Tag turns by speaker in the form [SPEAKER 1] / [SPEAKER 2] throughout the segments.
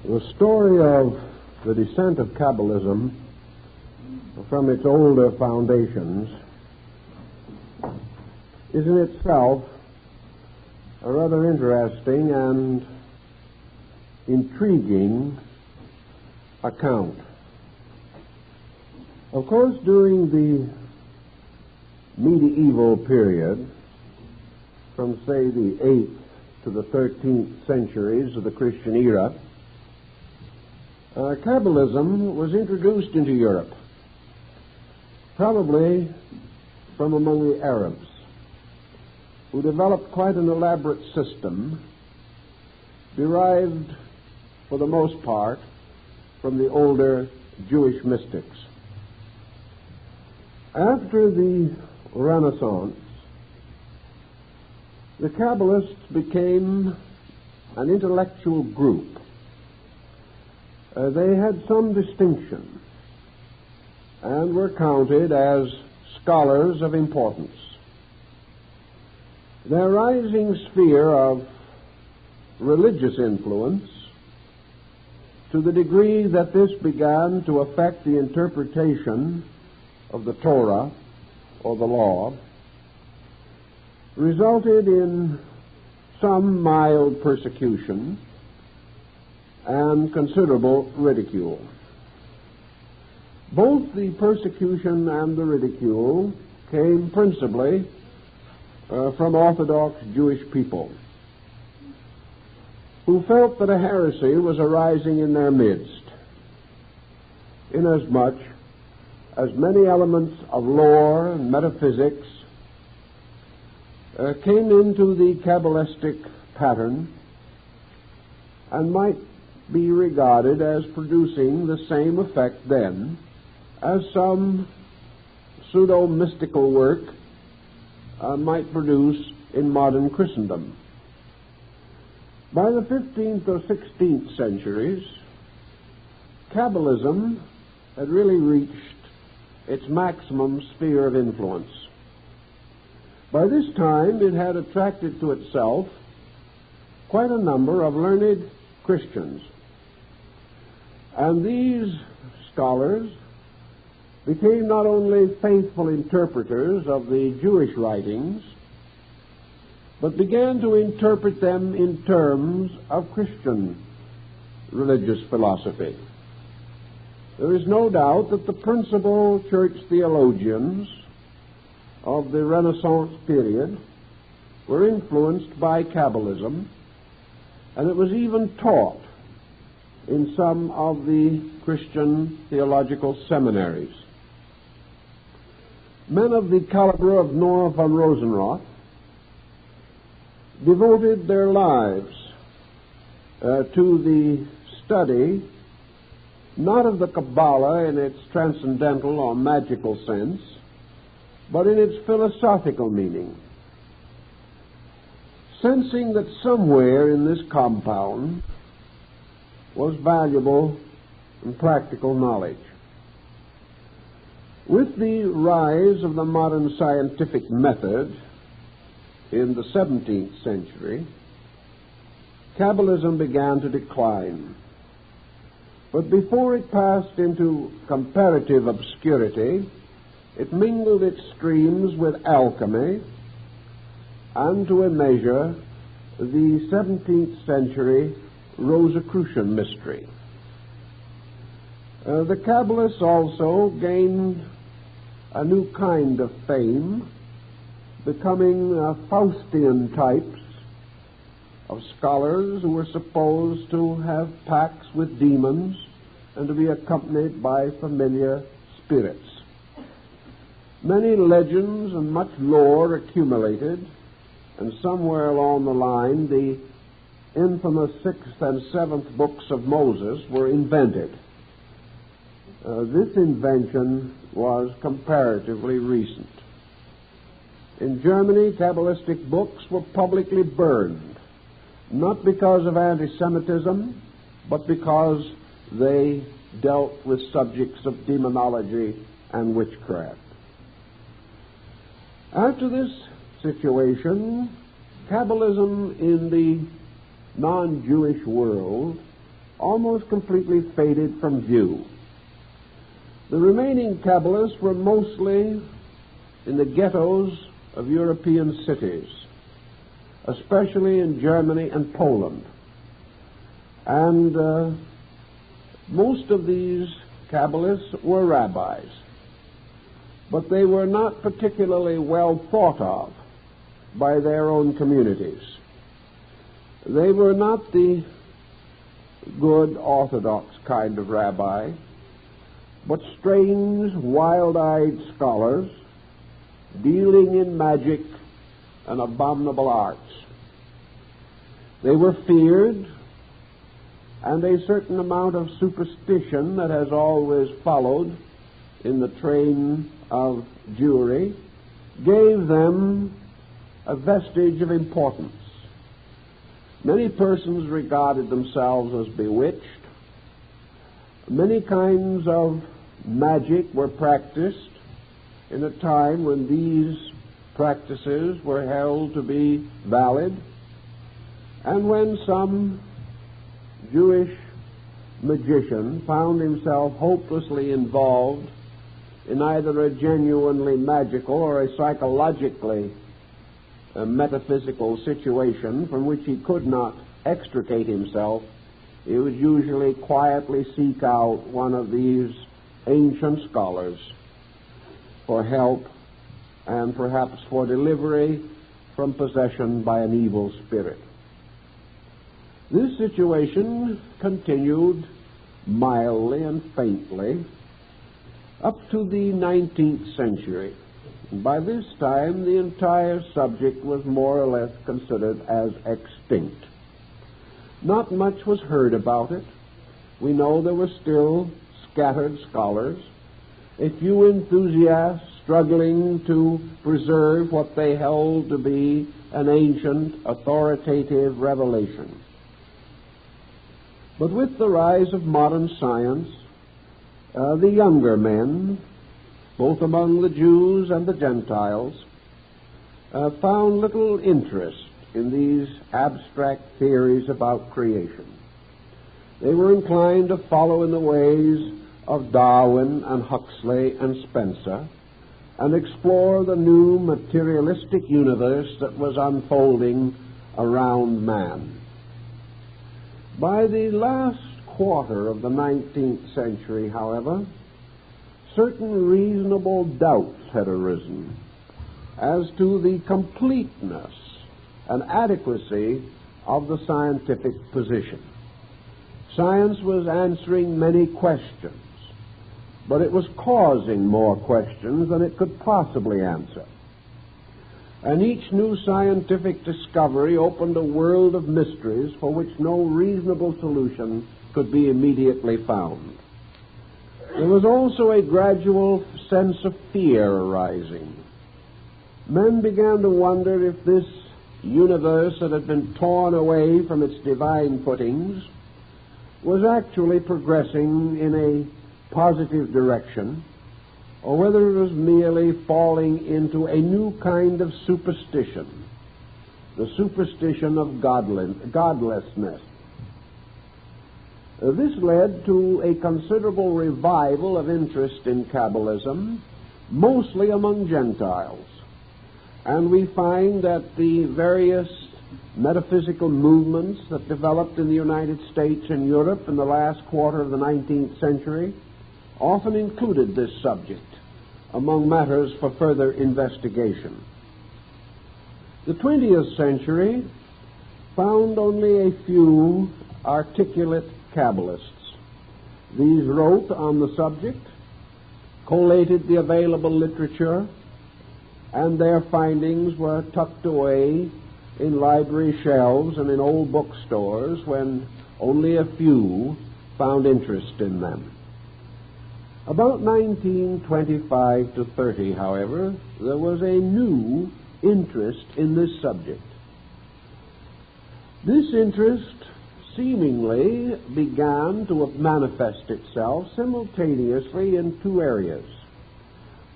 [SPEAKER 1] The story of the descent of Kabbalism from its older foundations is in itself a rather interesting and intriguing account. Of course, during the medieval period, from say the 8th to the 13th centuries of the Christian era, Kabbalism was introduced into Europe, probably from among the Arabs, who developed quite an elaborate system derived, for the most part, from the older Jewish mystics. After the Renaissance, the Kabbalists became an intellectual group. They had some distinction and were counted as scholars of importance. Their rising sphere of religious influence, to the degree that this began to affect the interpretation of the Torah or the law, resulted in some mild persecution and considerable ridicule. Both the persecution and the ridicule came principally from Orthodox Jewish people who felt that a heresy was arising in their midst, inasmuch as many elements of lore and metaphysics came into the Kabbalistic pattern and might be regarded as producing the same effect then as some pseudo-mystical work might produce in modern Christendom. By the 15th or 16th centuries, Kabbalism had really reached its maximum sphere of influence. By this time, it had attracted to itself quite a number of learned Christians. And these scholars became not only faithful interpreters of the Jewish writings, but began to interpret them in terms of Christian religious philosophy. There is no doubt that the principal church theologians of the Renaissance period were influenced by Kabbalism, and it was even taught in some of the Christian theological seminaries. Men of the caliber of Noah von Rosenroth devoted their lives to the study not of the Cabala in its transcendental or magical sense, but in its philosophical meaning, sensing that somewhere in this compound was valuable and practical knowledge. With the rise of the modern scientific method in the 17th century, Kabbalism began to decline. But before it passed into comparative obscurity, it mingled its streams with alchemy and, to a measure, the 17th century Rosicrucian mystery. The Kabbalists also gained a new kind of fame, becoming Faustian types of scholars who were supposed to have pacts with demons and to be accompanied by familiar spirits. Many legends and much lore accumulated, and somewhere along the line the infamous 6th and 7th books of Moses were invented. This invention was comparatively recent. In Germany, Kabbalistic books were publicly burned, not because of anti-Semitism, but because they dealt with subjects of demonology and witchcraft. After this situation, Kabbalism in the non-Jewish world almost completely faded from view. The remaining Kabbalists were mostly in the ghettos of European cities, especially in Germany and Poland. And most of these Kabbalists were rabbis, but they were not particularly well thought of by their own communities. They were not the good orthodox kind of rabbi, but strange, wild-eyed scholars dealing in magic and abominable arts. They were feared, and a certain amount of superstition that has always followed in the train of Jewry gave them a vestige of importance. Many persons regarded themselves as bewitched. Many kinds of magic were practiced in a time when these practices were held to be valid, and when some Jewish magician found himself hopelessly involved in either a genuinely magical or a psychologically metaphysical situation from which he could not extricate himself, he would usually quietly seek out one of these ancient scholars for help and perhaps for delivery from possession by an evil spirit. This situation continued mildly and faintly up to the 19th century. By this time, the entire subject was more or less considered as extinct. Not much was heard about it. We know there were still scattered scholars, a few enthusiasts struggling to preserve what they held to be an ancient, authoritative revelation. But with the rise of modern science, the younger men, both among the Jews and the Gentiles, found little interest in these abstract theories about creation. They were inclined to follow in the ways of Darwin and Huxley and Spencer and explore the new materialistic universe that was unfolding around man. By the last quarter of the 19th century, however, certain reasonable doubts had arisen as to the completeness and adequacy of the scientific position. Science was answering many questions, but it was causing more questions than it could possibly answer. And each new scientific discovery opened a world of mysteries for which no reasonable solution could be immediately found. There was also a gradual sense of fear arising. Men began to wonder if this universe that had been torn away from its divine footings was actually progressing in a positive direction, or whether it was merely falling into a new kind of superstition, the superstition of godlessness. This led to a considerable revival of interest in Kabbalism, mostly among Gentiles. And we find that the various metaphysical movements that developed in the United States and Europe in the last quarter of the 19th century often included this subject among matters for further investigation. The 20th century found only a few articulate Kabbalists. These wrote on the subject, collated the available literature, and their findings were tucked away in library shelves and in old bookstores when only a few found interest in them. About 1925 to 30, however, there was a new interest in this subject. This interest seemingly began to manifest itself simultaneously in two areas.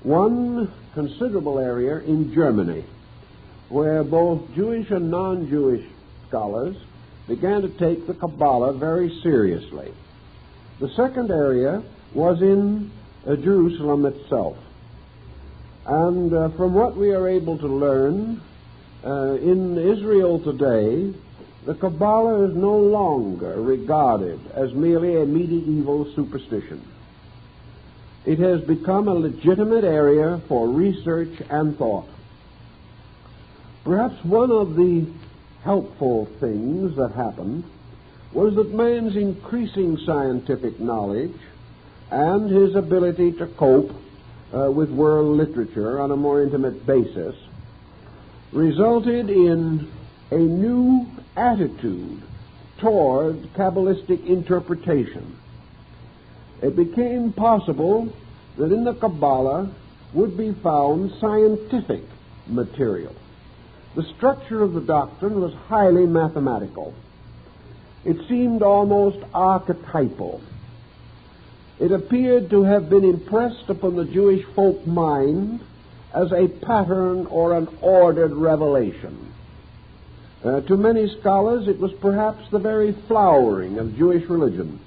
[SPEAKER 1] One considerable area in Germany, where both Jewish and non-Jewish scholars began to take the Cabala very seriously. The second area was in Jerusalem itself. And from what we are able to learn, in Israel today, the Cabala is no longer regarded as merely a medieval superstition. It has become a legitimate area for research and thought. Perhaps one of the helpful things that happened was that man's increasing scientific knowledge and his ability to cope with world literature on a more intimate basis resulted in a new attitude toward Kabbalistic interpretation. It became possible that in the Cabala would be found scientific material. The structure of the doctrine was highly mathematical. It seemed almost archetypal. It appeared to have been impressed upon the Jewish folk mind as a pattern or an ordered revelation. To many scholars, it was perhaps the very flowering of Jewish religion.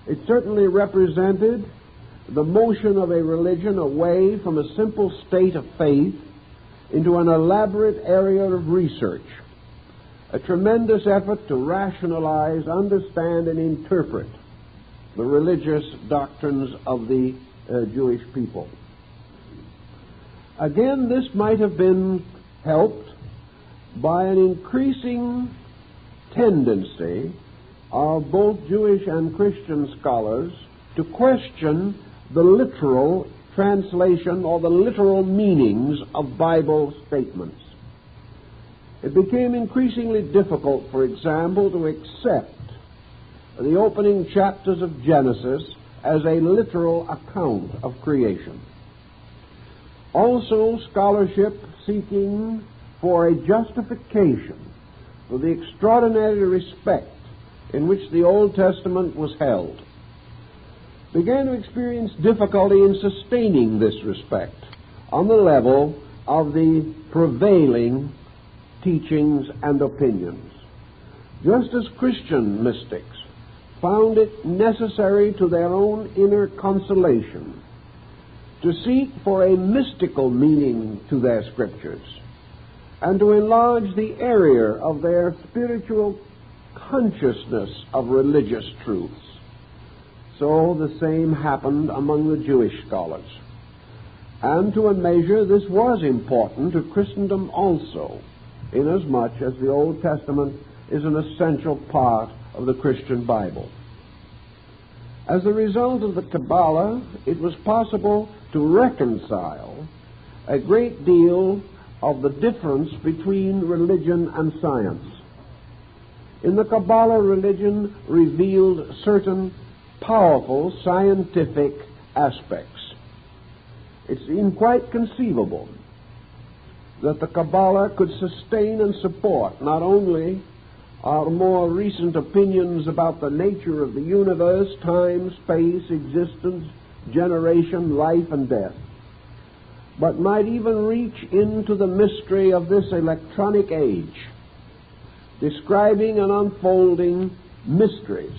[SPEAKER 1] It certainly represented the motion of a religion away from a simple state of faith into an elaborate area of research, a tremendous effort to rationalize, understand, and interpret the religious doctrines of the Jewish people. Again, this might have been helped by an increasing tendency of both Jewish and Christian scholars to question the literal translation or the literal meanings of Bible statements. It became increasingly difficult, for example, to accept the opening chapters of Genesis as a literal account of creation. Also, scholarship seeking for a justification for the extraordinary respect in which the Old Testament was held began to experience difficulty in sustaining this respect on the level of the prevailing teachings and opinions. Just as Christian mystics found it necessary to their own inner consolation to seek for a mystical meaning to their scriptures and to enlarge the area of their spiritual consciousness of religious truths, so the same happened among the Jewish scholars. And to a measure, this was important to Christendom also, inasmuch as the Old Testament is an essential part of the Christian Bible. As a result of the Cabala, it was possible to reconcile a great deal of the difference between religion and science. In the Cabala, religion revealed certain powerful scientific aspects. It's quite conceivable that the Cabala could sustain and support not only our more recent opinions about the nature of the universe, time, space, existence, generation, life, and death, but might even reach into the mystery of this electronic age, describing and unfolding mysteries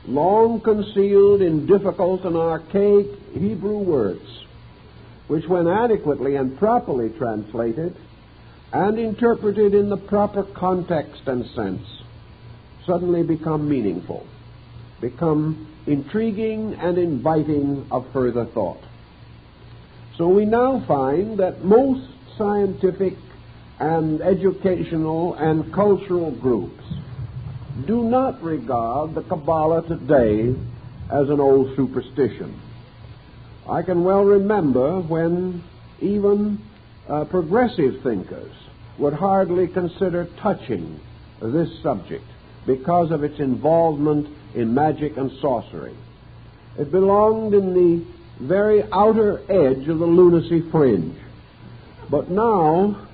[SPEAKER 1] long concealed in difficult and archaic Hebrew words, which when adequately and properly translated and interpreted in the proper context and sense, suddenly become meaningful, become intriguing and inviting of further thought. So we now find that most scientific and educational and cultural groups do not regard the Cabala today as an old superstition. I can well remember when even progressive thinkers would hardly consider touching this subject because of its involvement in magic and sorcery. It belonged in the very outer edge of the lunacy fringe. But now,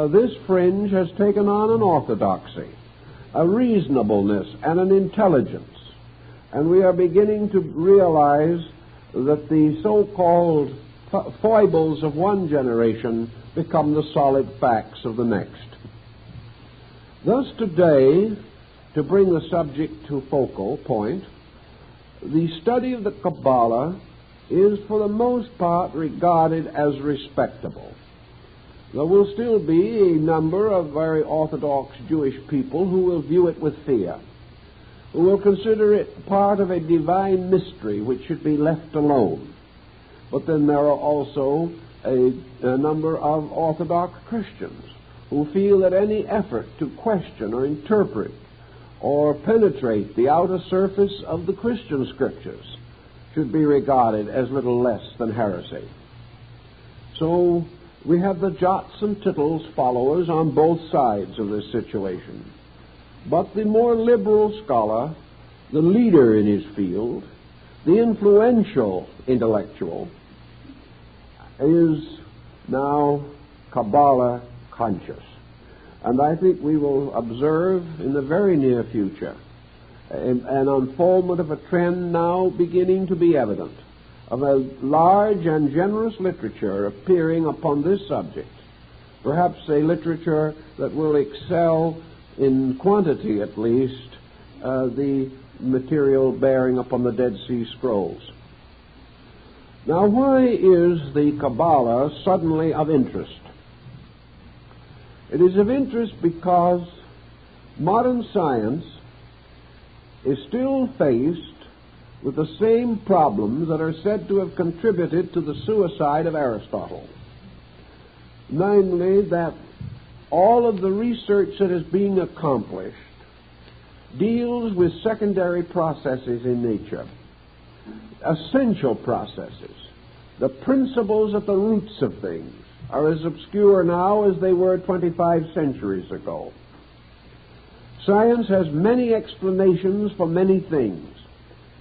[SPEAKER 1] this fringe has taken on an orthodoxy, a reasonableness, and an intelligence. And we are beginning to realize that the so-called foibles of one generation become the solid facts of the next. Thus today, to bring the subject to focal point, the study of the Cabala is for the most part regarded as respectable. There will still be a number of very orthodox Jewish people who will view it with fear, who will consider it part of a divine mystery which should be left alone. But then there are also a number of Orthodox Christians who feel that any effort to question or interpret or penetrate the outer surface of the Christian Scriptures should be regarded as little less than heresy. So we have the jots and tittles followers on both sides of this situation. But the more liberal scholar, the leader in his field, the influential intellectual, is now Cabala conscious. And I think we will observe in the very near future an unfoldment of a trend now beginning to be evident, of a large and generous literature appearing upon this subject, perhaps a literature that will excel in quantity at least the material bearing upon the Dead Sea Scrolls. Now, why is the Cabala suddenly of interest? It is of interest because modern science is still faced with the same problems that are said to have contributed to the suicide of Aristotle. Namely, that all of the research that is being accomplished deals with secondary processes in nature, essential processes. The principles at the roots of things are as obscure now as they were 25 centuries ago. Science has many explanations for many things,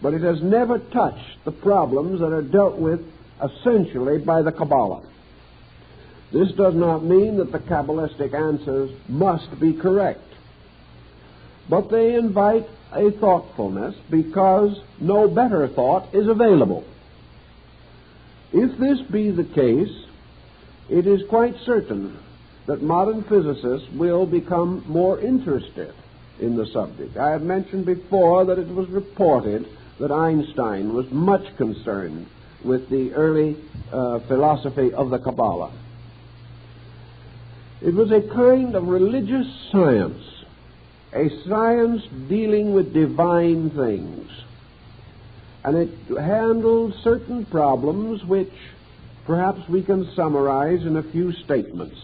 [SPEAKER 1] but it has never touched the problems that are dealt with essentially by the Cabala. This does not mean that the Kabbalistic answers must be correct, but they invite a thoughtfulness because no better thought is available. If this be the case, it is quite certain that modern physicists will become more interested in the subject. I have mentioned before that it was reported that Einstein was much concerned with the early philosophy of the Cabala. It was a kind of religious science, a science dealing with divine things, and it handled certain problems which perhaps we can summarize in a few statements.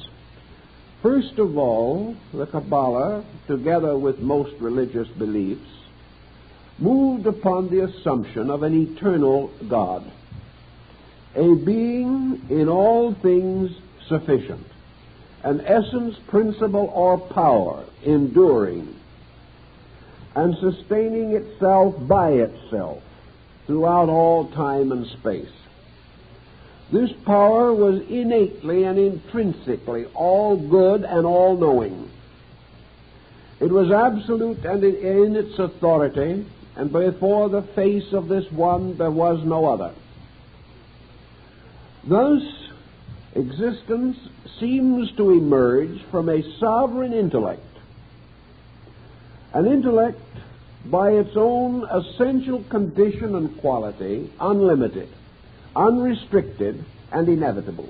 [SPEAKER 1] First of all, the Cabala, together with most religious beliefs, moved upon the assumption of an eternal God, a being in all things sufficient, an essence, principle, or power enduring and sustaining itself by itself throughout all time and space. This power was innately and intrinsically all good and all-knowing. It was absolute and in its authority, and before the face of this one there was no other. Thus, existence seems to emerge from a sovereign intellect, an intellect by its own essential condition and quality, unlimited, unrestricted, and inevitable.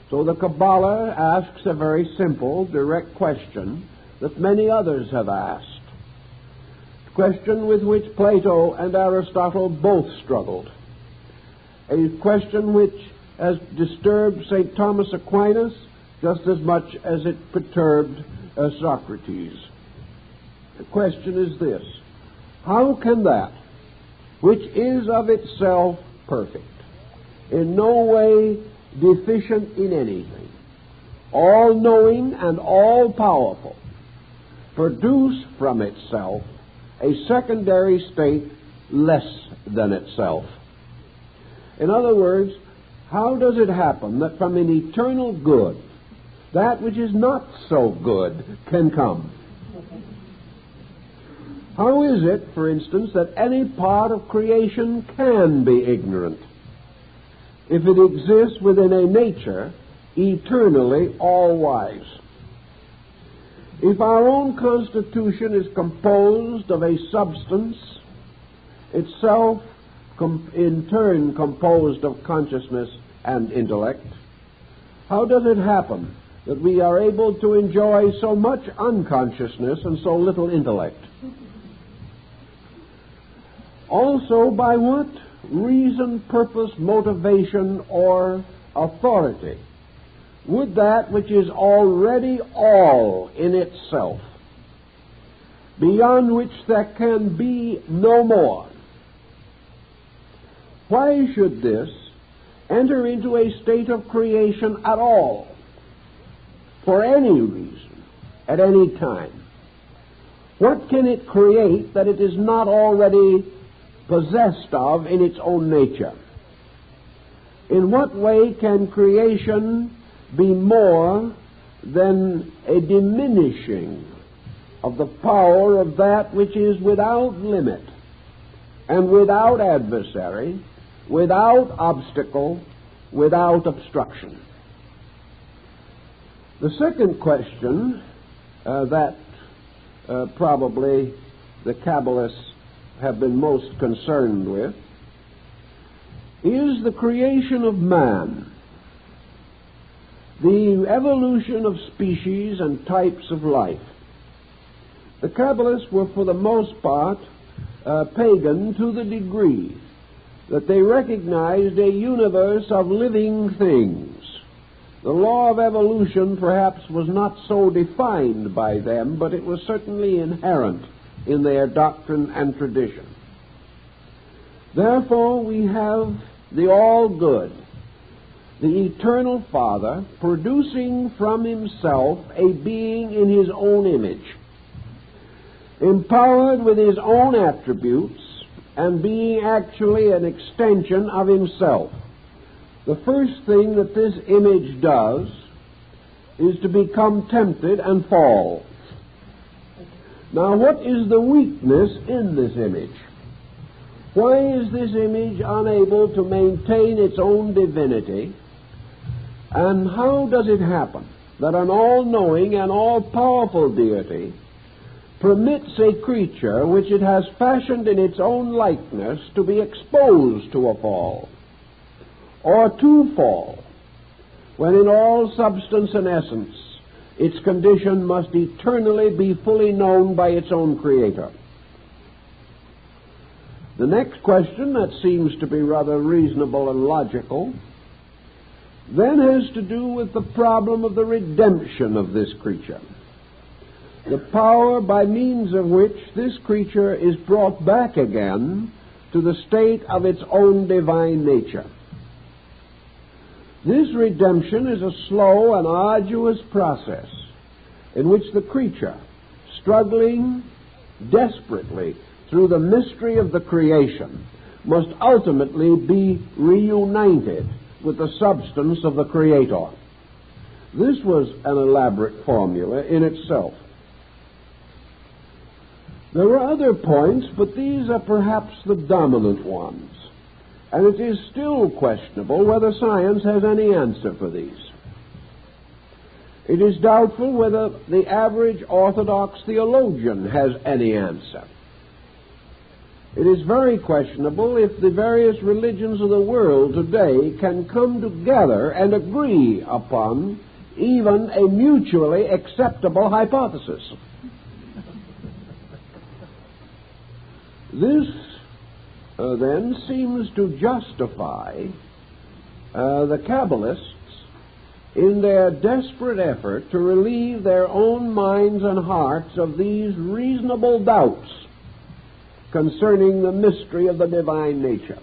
[SPEAKER 1] So the Cabala asks a very simple, direct question that many others have asked, a question with which Plato and Aristotle both struggled, a question which has disturbed St. Thomas Aquinas just as much as it perturbed Socrates. The question is this: how can that which is of itself perfect, in no way deficient in anything, all-knowing and all-powerful, produce from itself a secondary state less than itself? In other words, how does it happen that from an eternal good, that which is not so good can come? How is it, for instance, that any part of creation can be ignorant if it exists within a nature eternally all-wise? If our own constitution is composed of a substance, itself in turn composed of consciousness and intellect, how does it happen that we are able to enjoy so much unconsciousness and so little intellect? Also, by what reason, purpose, motivation, or authority would that which is already all in itself, beyond which there can be no more, why should this enter into a state of creation at all, for any reason, at any time? What can it create that it is not already possessed of in its own nature? In what way can creation be more than a diminishing of the power of that which is without limit and without adversary, without obstacle, without obstruction? The second question that probably the Kabbalists have been most concerned with is the creation of man, the evolution of species and types of life. The Kabbalists were for the most part pagan to the degree that they recognized a universe of living things. The law of evolution perhaps was not so defined by them, but it was certainly inherent in their doctrine and tradition. Therefore, we have the all-good, the eternal Father, producing from himself a being in his own image, empowered with his own attributes, and being actually an extension of himself. The first thing that this image does is to become tempted and fall. Now, what is the weakness in this image? Why is this image unable to maintain its own divinity? And how does it happen that an all-knowing and all-powerful deity permits a creature which it has fashioned in its own likeness to be exposed to a fall, or to fall, when in all substance and essence its condition must eternally be fully known by its own Creator? The next question, that seems to be rather reasonable and logical, then has to do with the problem of the redemption of this creature, the power by means of which this creature is brought back again to the state of its own divine nature. This redemption is a slow and arduous process in which the creature, struggling desperately through the mystery of the creation, must ultimately be reunited with the substance of the Creator. This was an elaborate formula in itself. There were other points, but these are perhaps the dominant ones, and it is still questionable whether science has any answer for these. It is doubtful whether the average Orthodox theologian has any answer. It is very questionable if the various religions of the world today can come together and agree upon even a mutually acceptable hypothesis. This then seems to justify the Kabbalists in their desperate effort to relieve their own minds and hearts of these reasonable doubts concerning the mystery of the divine nature.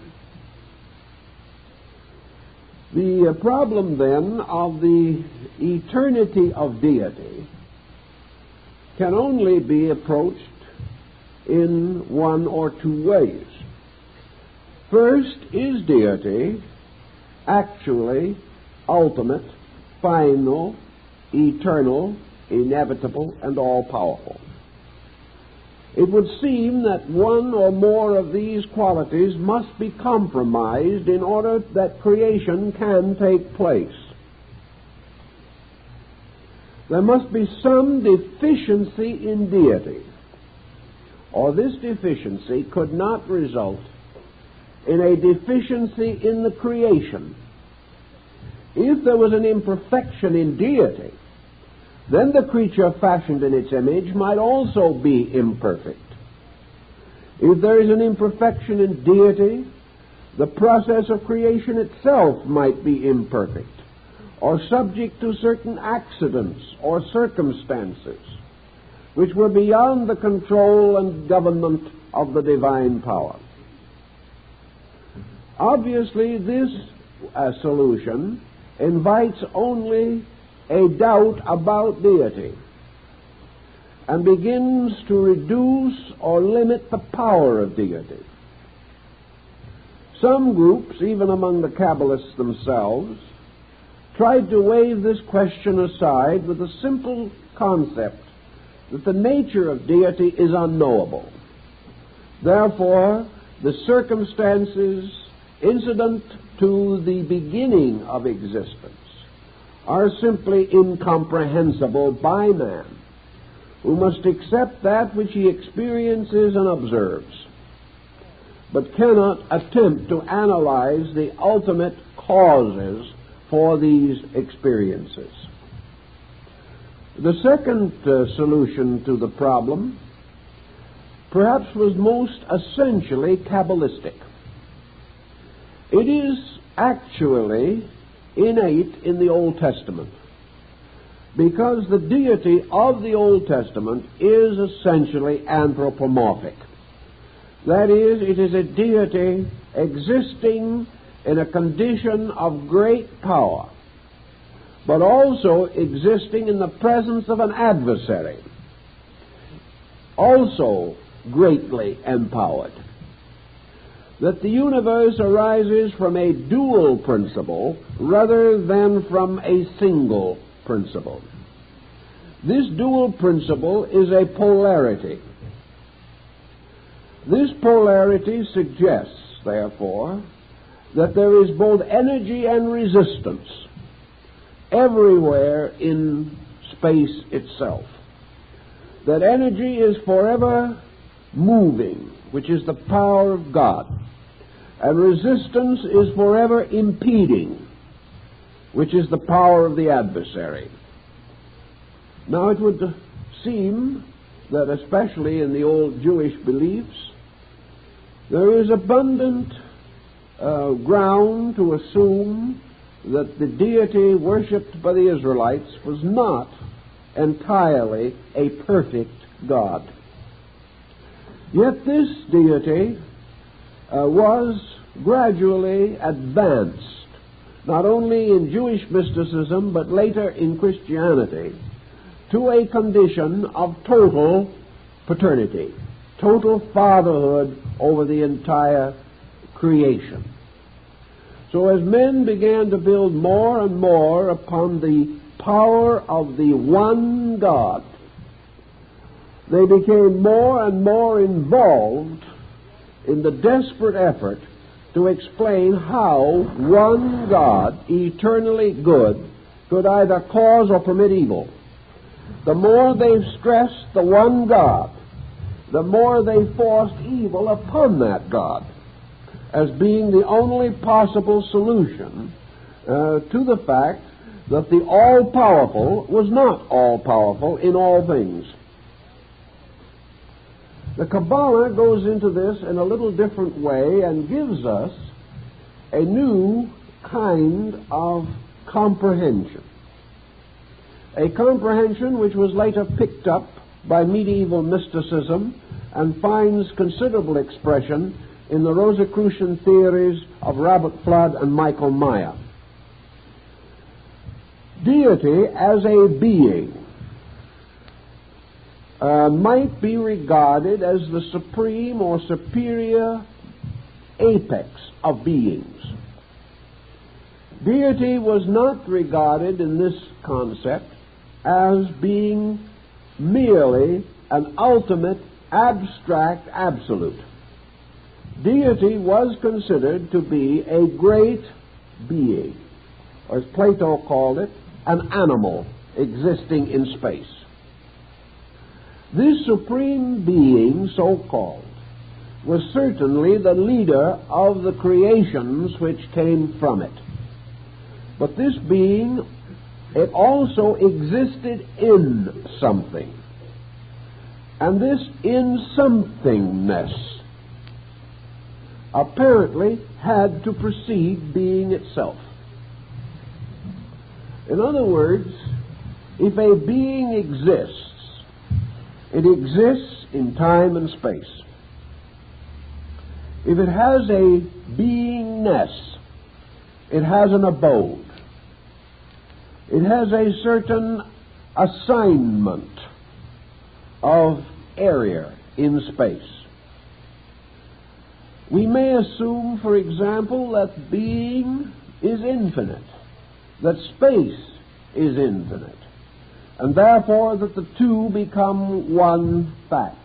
[SPEAKER 1] The problem then of the eternity of deity can only be approached in one or two ways. First, is deity actually ultimate, final, eternal, inevitable, and all-powerful? It would seem that one or more of these qualities must be compromised in order that creation can take place. there must be some deficiency in deity, or this deficiency could not result in a deficiency in the creation. If there was an imperfection in deity, then the creature fashioned in its image might also be imperfect. If there is an imperfection in deity, the process of creation itself might be imperfect, or subject to certain accidents or circumstances which were beyond the control and government of the divine power. Obviously, this solution invites only a doubt about deity and begins to reduce or limit the power of deity. Some groups, even among the Kabbalists themselves, tried to wave this question aside with the simple concept that the nature of deity is unknowable. Therefore, the circumstances incident to the beginning of existence are simply incomprehensible by man, who must accept that which he experiences and observes, but cannot attempt to analyze the ultimate causes for these experiences. The second solution to the problem perhaps was most essentially Kabbalistic. It is actually innate in the Old Testament, because the deity of the Old Testament is essentially anthropomorphic. That is, it is a deity existing in a condition of great power, but also existing in the presence of an adversary, also greatly empowered. That the universe arises from a dual principle rather than from a single principle. This dual principle is a polarity. This polarity suggests, therefore, that there is both energy and resistance everywhere in space itself. That energy is forever moving, which is the power of God, and resistance is forever impeding, which is the power of the adversary. Now it would seem that, especially in the old Jewish beliefs, there is abundant ground to assume that the deity worshipped by the Israelites was not entirely a perfect God. Yet this deity was gradually advanced, not only in Jewish mysticism, but later in Christianity, to a condition of total paternity, total fatherhood over the entire creation. So as men began to build more and more upon the power of the one God, they became more and more involved in the desperate effort to explain how one God, eternally good, could either cause or permit evil. The more they stressed the one God, the more they forced evil upon that God as being the only possible solution to the fact that the all-powerful was not all-powerful in all things. The Cabala goes into this in a little different way and gives us a new kind of comprehension. A comprehension which was later picked up by medieval mysticism and finds considerable expression in the Rosicrucian theories of Robert Flood and Michael Meyer. Deity as a being might be regarded as the supreme or superior apex of beings. Deity was not regarded in this concept as being merely an ultimate abstract absolute. Deity was considered to be a great being, or as Plato called it, an animal existing in space. This supreme being, so-called, was certainly the leader of the creations which came from it. But this being, it also existed in something. And this in-somethingness apparently had to precede being itself. In other words, if a being exists, it exists in time and space. If it has a beingness, it has an abode. It has a certain assignment of area in space. We may assume, for example, that being is infinite, that space is infinite, and therefore that the two become one fact.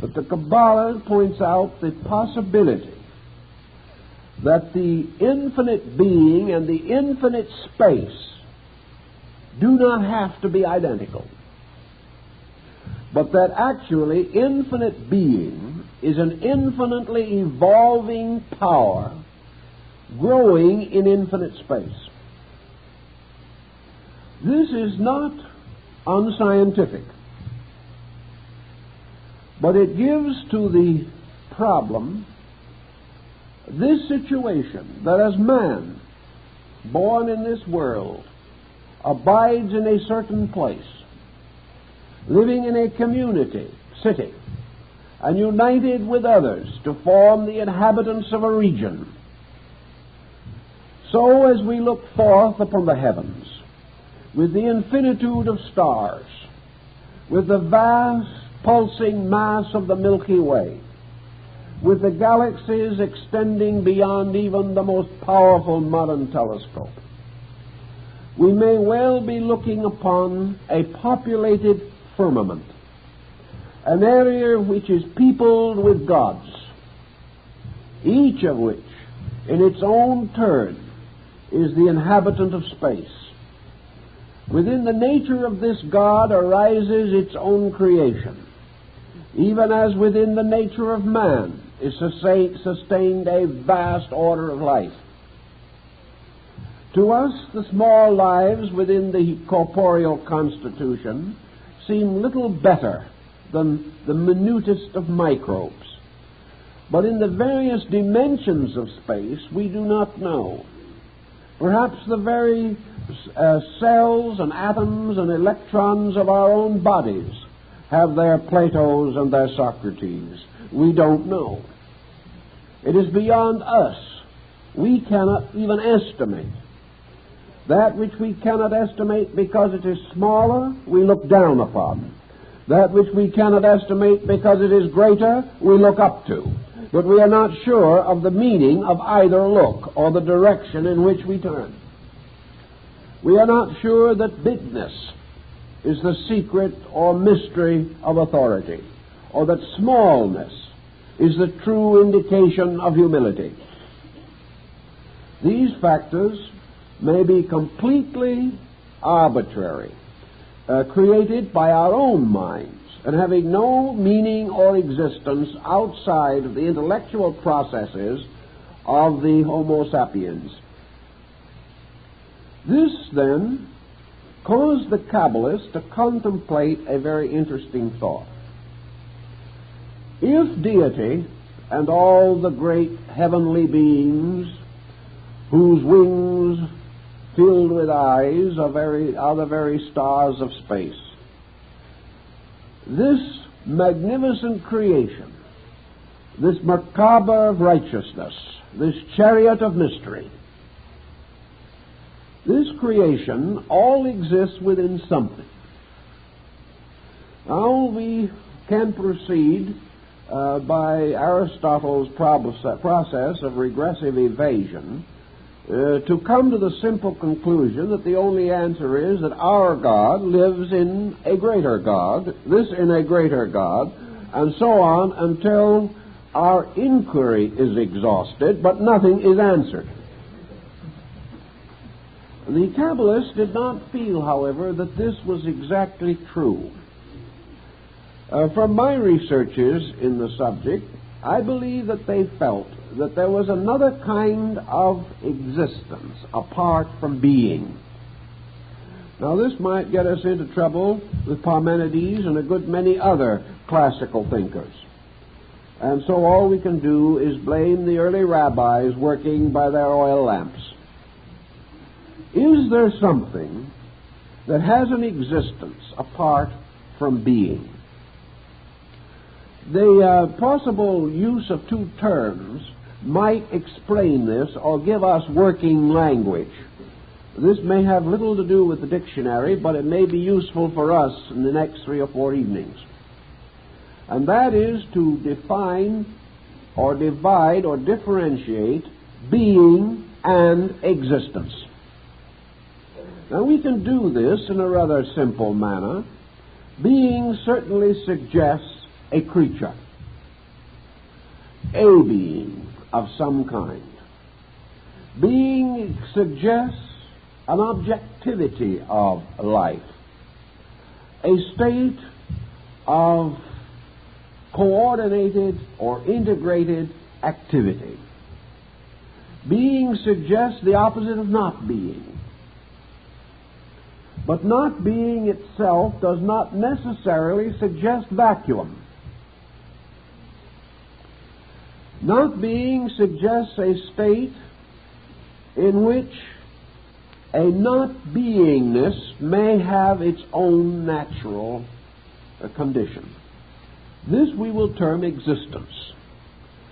[SPEAKER 1] But the Cabala points out the possibility that the infinite being and the infinite space do not have to be identical, but that actually infinite being is an infinitely evolving power growing in infinite space. This is not unscientific, but it gives to the problem this situation that as man, born in this world, abides in a certain place, living in a community, city, and united with others to form the inhabitants of a region, so as we look forth upon the heavens, with the infinitude of stars, with the vast pulsing mass of the Milky Way, with the galaxies extending beyond even the most powerful modern telescope, we may well be looking upon a populated firmament, an area which is peopled with gods, each of which, in its own turn, is the inhabitant of space. Within the nature of this God arises its own creation, even as within the nature of man is sustained a vast order of life. To us, the small lives within the corporeal constitution seem little better than the minutest of microbes. But in the various dimensions of space, we do not know. Perhaps the very cells and atoms and electrons of our own bodies have their Platos and their Socrates. We don't know. It is beyond us. We cannot even estimate. That which we cannot estimate because it is smaller, we look down upon. That which we cannot estimate because it is greater, we look up to. But we are not sure of the meaning of either look or the direction in which we turn. We are not sure that bigness is the secret or mystery of authority, or that smallness is the true indication of humility. These factors may be completely arbitrary, created by our own minds, and having no meaning or existence outside of the intellectual processes of the Homo sapiens. This, then, caused the Kabbalists to contemplate a very interesting thought. If deity and all the great heavenly beings whose wings filled with eyes are the very stars of space, this magnificent creation, this Merkaba of righteousness, this chariot of mystery, this creation all exists within something. Now we can proceed by Aristotle's process of regressive evasion to come to the simple conclusion that the only answer is that our God lives in a greater God, this in a greater God, and so on until our inquiry is exhausted, but nothing is answered. The Kabbalists did not feel, however, that this was exactly true. From my researches in the subject, I believe that they felt that there was another kind of existence apart from being. Now, this might get us into trouble with Parmenides and a good many other classical thinkers. And so all we can do is blame the early rabbis working by their oil lamps. Is there something that has an existence apart from being? The possible use of two terms might explain this or give us working language. This may have little to do with the dictionary, but it may be useful for us in the next 3 or 4 evenings. And that is to define or divide or differentiate being and existence. Now, we can do this in a rather simple manner. Being certainly suggests a creature, a being of some kind. Being suggests an objectivity of life, a state of coordinated or integrated activity. Being suggests the opposite of not being. But not being itself does not necessarily suggest vacuum. Not being suggests a state in which a not beingness may have its own natural condition. This we will term existence.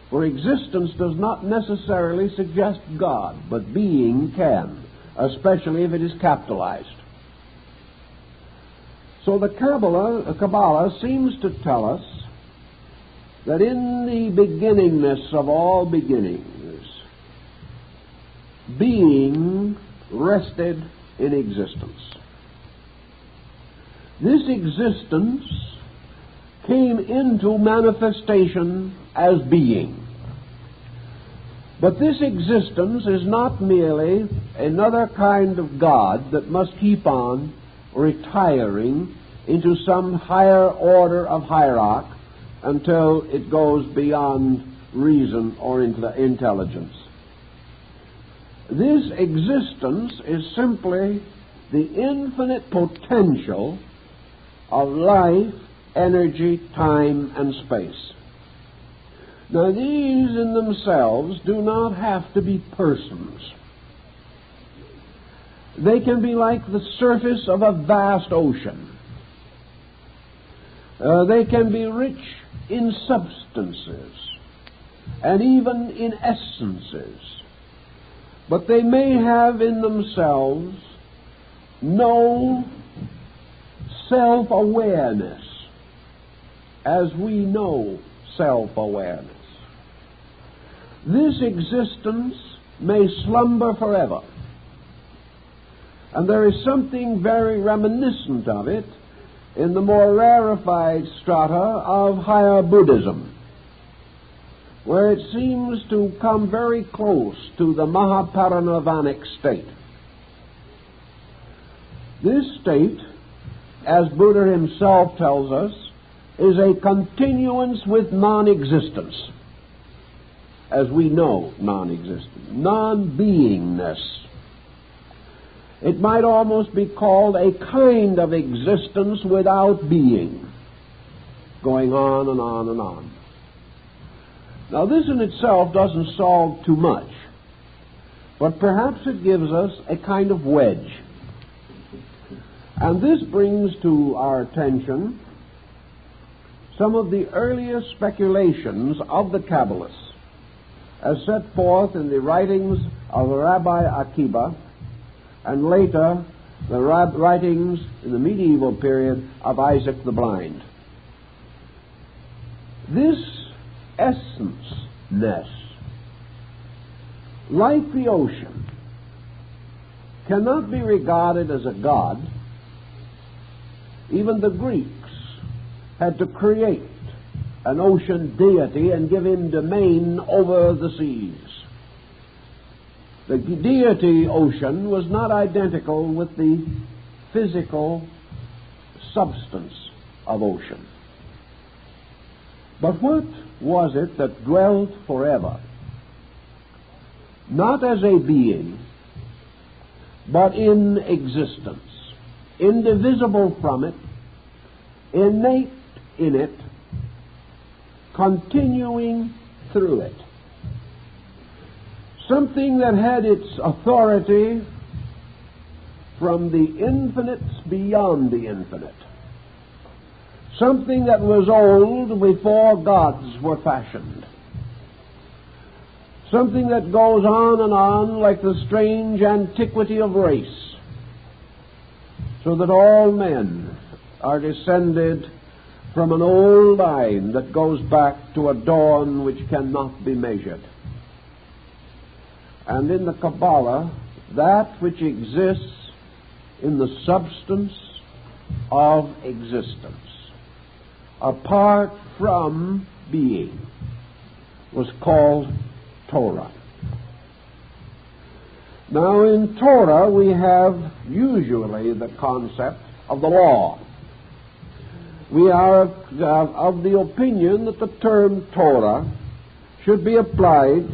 [SPEAKER 1] For existence does not necessarily suggest God, but being can, especially if it is capitalized. So the Cabala seems to tell us that in the beginningness of all beginnings, being rested in existence. This existence came into manifestation as being. But this existence is not merely another kind of God that must keep on retiring into some higher order of hierarchy until it goes beyond reason or intelligence. This existence is simply the infinite potential of life, energy, time, and space. Now, these in themselves do not have to be persons. They can be like the surface of a vast ocean. They can be rich in substances and even in essences. But they may have in themselves no self-awareness as we know self-awareness. This existence may slumber forever. And there is something very reminiscent of it in the more rarefied strata of higher Buddhism, where it seems to come very close to the Mahaparinirvanic state. This state, as Buddha himself tells us, is a continuance with non-existence, as we know non-existence, non-beingness. It might almost be called a kind of existence without being, going on and on and on. Now, this in itself doesn't solve too much, but perhaps it gives us a kind of wedge. And this brings to our attention some of the earliest speculations of the Kabbalists, as set forth in the writings of Rabbi Akiba, and later the writings in the medieval period of Isaac the Blind. This essence-ness, like the ocean, cannot be regarded as a god. Even the Greeks had to create an ocean deity and give him domain over the seas. The deity ocean was not identical with the physical substance of ocean. But what was it that dwelt forever? Not as a being, but in existence, indivisible from it, innate in it, continuing through it. Something that had its authority from the infinite beyond the infinite. Something that was old before gods were fashioned. Something that goes on like the strange antiquity of race, so that all men are descended from an old line that goes back to a dawn which cannot be measured. And in the Cabala, that which exists in the substance of existence, apart from being, was called Torah. Now in Torah we have usually the concept of the law. We are of the opinion that the term Torah should be applied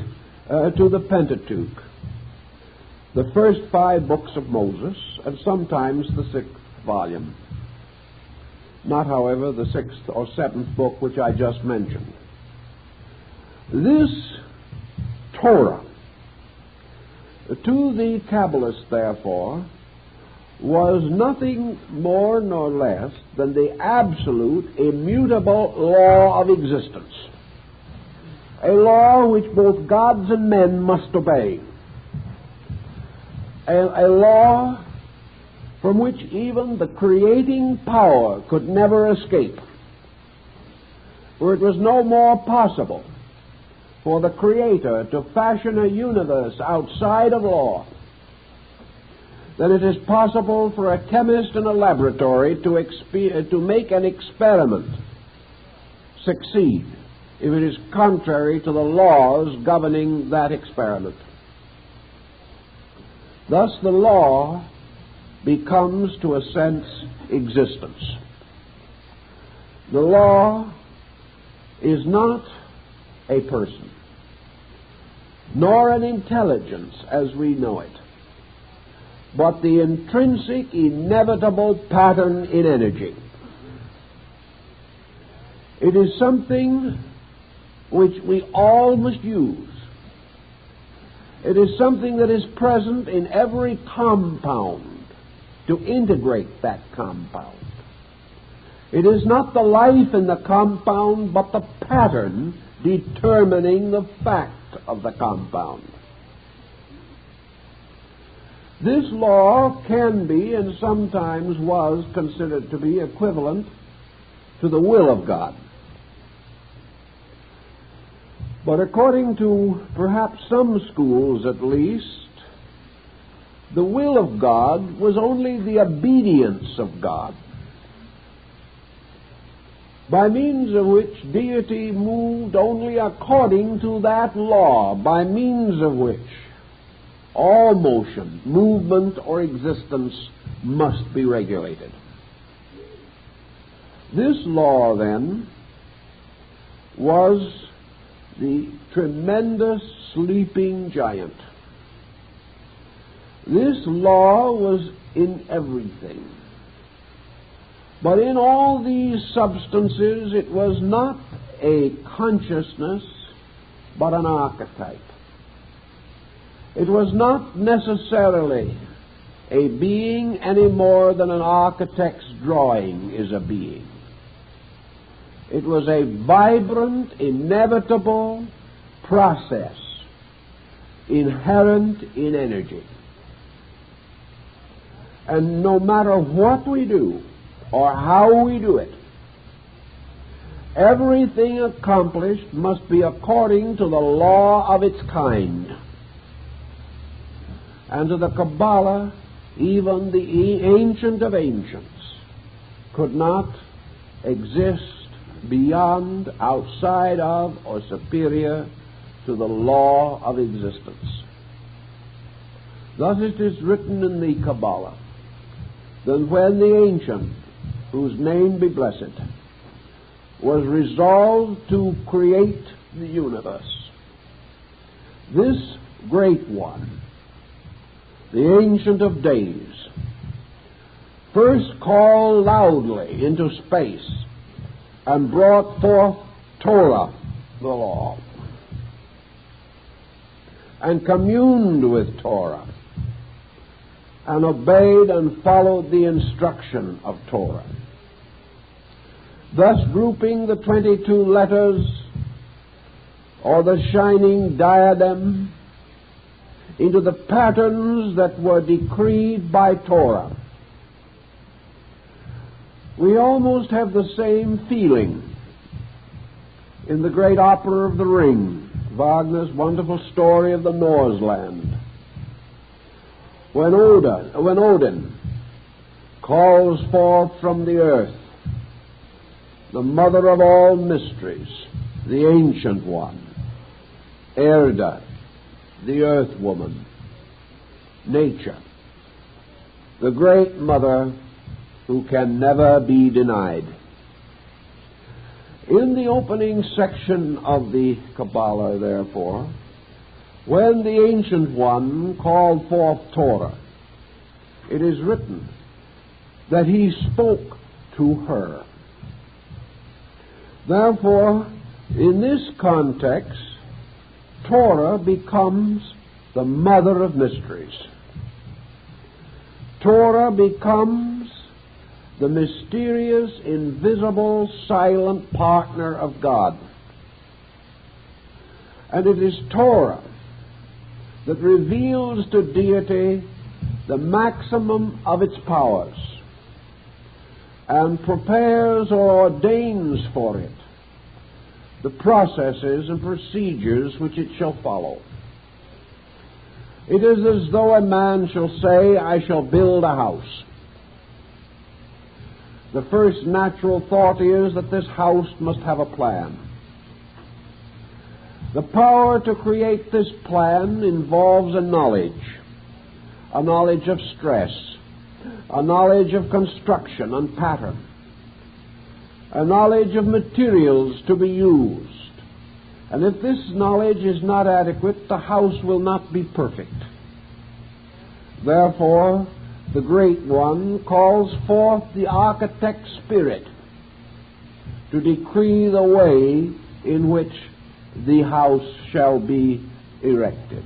[SPEAKER 1] to the Pentateuch, the first 5 books of Moses, and sometimes the 6th volume. Not, however, the 6th or 7th book which I just mentioned. This Torah, to the Kabbalists, therefore, was nothing more nor less than the absolute, immutable law of existence. A law which both gods and men must obey. A law from which even the creating power could never escape. For it was no more possible for the Creator to fashion a universe outside of law than it is possible for a chemist in a laboratory to make an experiment succeed if it is contrary to the laws governing that experiment. Thus the law becomes, to a sense, existence. The law is not a person, nor an intelligence as we know it, but the intrinsic, inevitable pattern in energy. It is something which we all must use. It is something that is present in every compound to integrate that compound. It is not the life in the compound, but the pattern determining the fact of the compound. This law can be, and sometimes was, considered to be equivalent to the will of God. But according to perhaps some schools at least, the will of God was only the obedience of God, by means of which deity moved only according to that law, by means of which all motion, movement, or existence must be regulated. This law, then, was the tremendous sleeping giant. This law was in everything. But in all these substances, it was not a consciousness, but an archetype. It was not necessarily a being any more than an architect's drawing is a being. It was a vibrant, inevitable process inherent in energy. And no matter what we do or how we do it, everything accomplished must be according to the law of its kind. And to the Cabala, even the ancient of ancients could not exist beyond, outside of, or superior to the law of existence. Thus it is written in the Cabala that when the Ancient, whose name be blessed, was resolved to create the universe, this Great One, the Ancient of Days, first called loudly into space and brought forth Torah, the law, and communed with Torah, and obeyed and followed the instruction of Torah, thus grouping the 22 letters, or the shining diadem, into the patterns that were decreed by Torah. We almost have the same feeling in the great opera of The Ring, Wagner's wonderful story of the Norseland, when Odin calls forth from the earth the mother of all mysteries, the Ancient One, Erda, the earth woman, nature, the great mother who can never be denied. In the opening section of the Cabala, therefore, when the Ancient One called forth Torah, it is written that he spoke to her. Therefore, in this context, Torah becomes the mother of mysteries. Torah becomes the mysterious, invisible, silent partner of God. And it is Torah that reveals to deity the maximum of its powers and prepares or ordains for it the processes and procedures which it shall follow. It is as though a man shall say, I shall build a house. The first natural thought is that this house must have a plan. The power to create this plan involves a knowledge of stress, a knowledge of construction and pattern, a knowledge of materials to be used. And if this knowledge is not adequate, the house will not be perfect. Therefore, the Great One calls forth the architect spirit to decree the way in which the house shall be erected.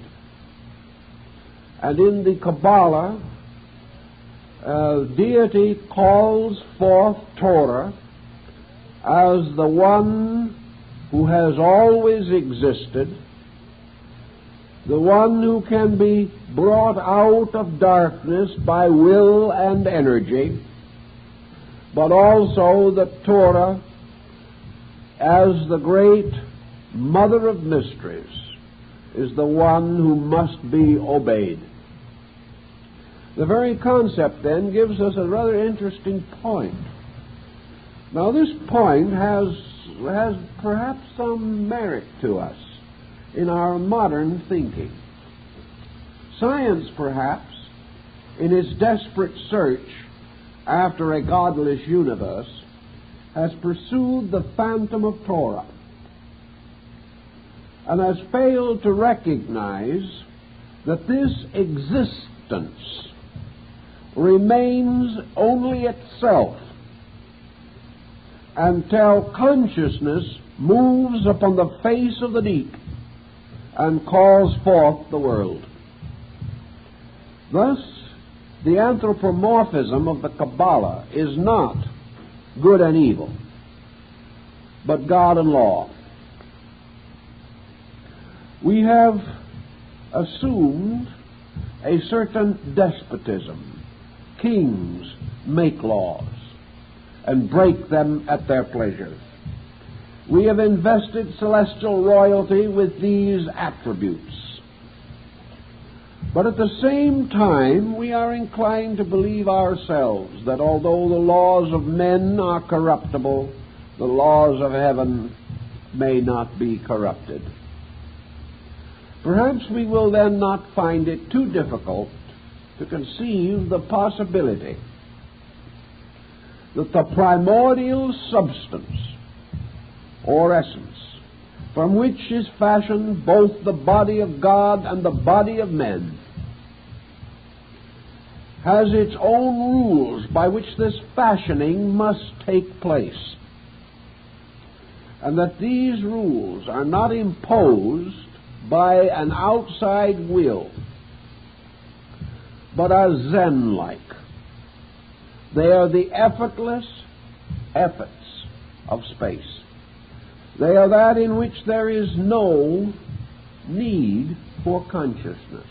[SPEAKER 1] And in the Cabala, deity calls forth Torah as the one who has always existed, the one who can be brought out of darkness by will and energy, but also the Torah as the great mother of mysteries is the one who must be obeyed. The very concept then gives us a rather interesting point. Now this point has perhaps some merit to us in our modern thinking. Science, perhaps, in its desperate search after a godless universe, has pursued the phantom of Torah and has failed to recognize that this existence remains only itself until consciousness moves upon the face of the deep and calls forth the world. Thus, the anthropomorphism of the Cabala is not good and evil, but God and law. We have assumed a certain despotism. Kings make laws and break them at their pleasure. We have invested celestial royalty with these attributes. But at the same time, we are inclined to believe ourselves that although the laws of men are corruptible, the laws of heaven may not be corrupted. Perhaps we will then not find it too difficult to conceive the possibility that the primordial substance or essence from which is fashioned both the body of God and the body of men has its own rules by which this fashioning must take place, and that these rules are not imposed by an outside will, but are Zen-like. They are the effortless efforts of space. They are that in which there is no need for consciousness.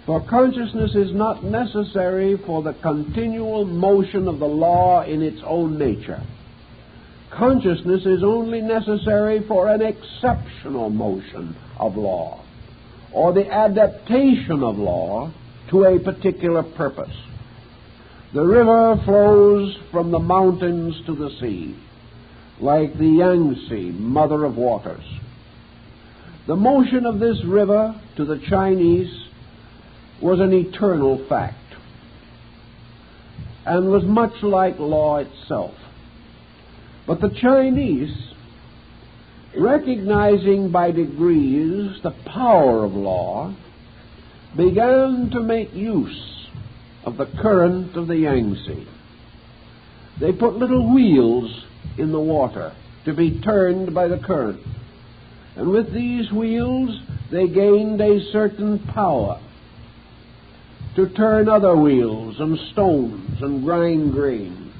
[SPEAKER 1] For consciousness is not necessary for the continual motion of the law in its own nature. Consciousness is only necessary for an exceptional motion of law, or the adaptation of law to a particular purpose. The river flows from the mountains to the sea, like the Yangtze, mother of waters. The motion of this river to the Chinese was an eternal fact, and was much like law itself. But the Chinese, recognizing by degrees the power of law, began to make use of the current of the Yangtze. They put little wheels in the water to be turned by the current, and with these wheels they gained a certain power to turn other wheels and stones and grind grain.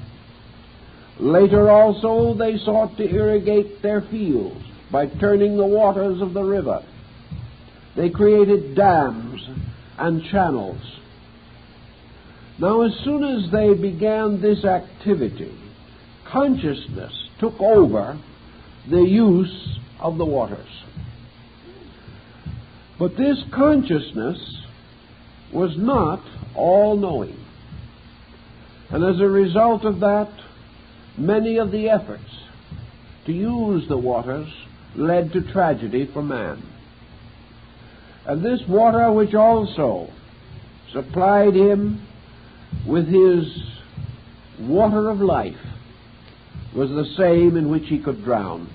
[SPEAKER 1] Later also they sought to irrigate their fields by turning the waters of the river. They created dams and channels. Now, as soon as they began this activity, consciousness took over the use of the waters. But this consciousness was not all-knowing. And as a result of that, many of the efforts to use the waters led to tragedy for man. And this water, which also supplied him with his water of life, was the same in which he could drown.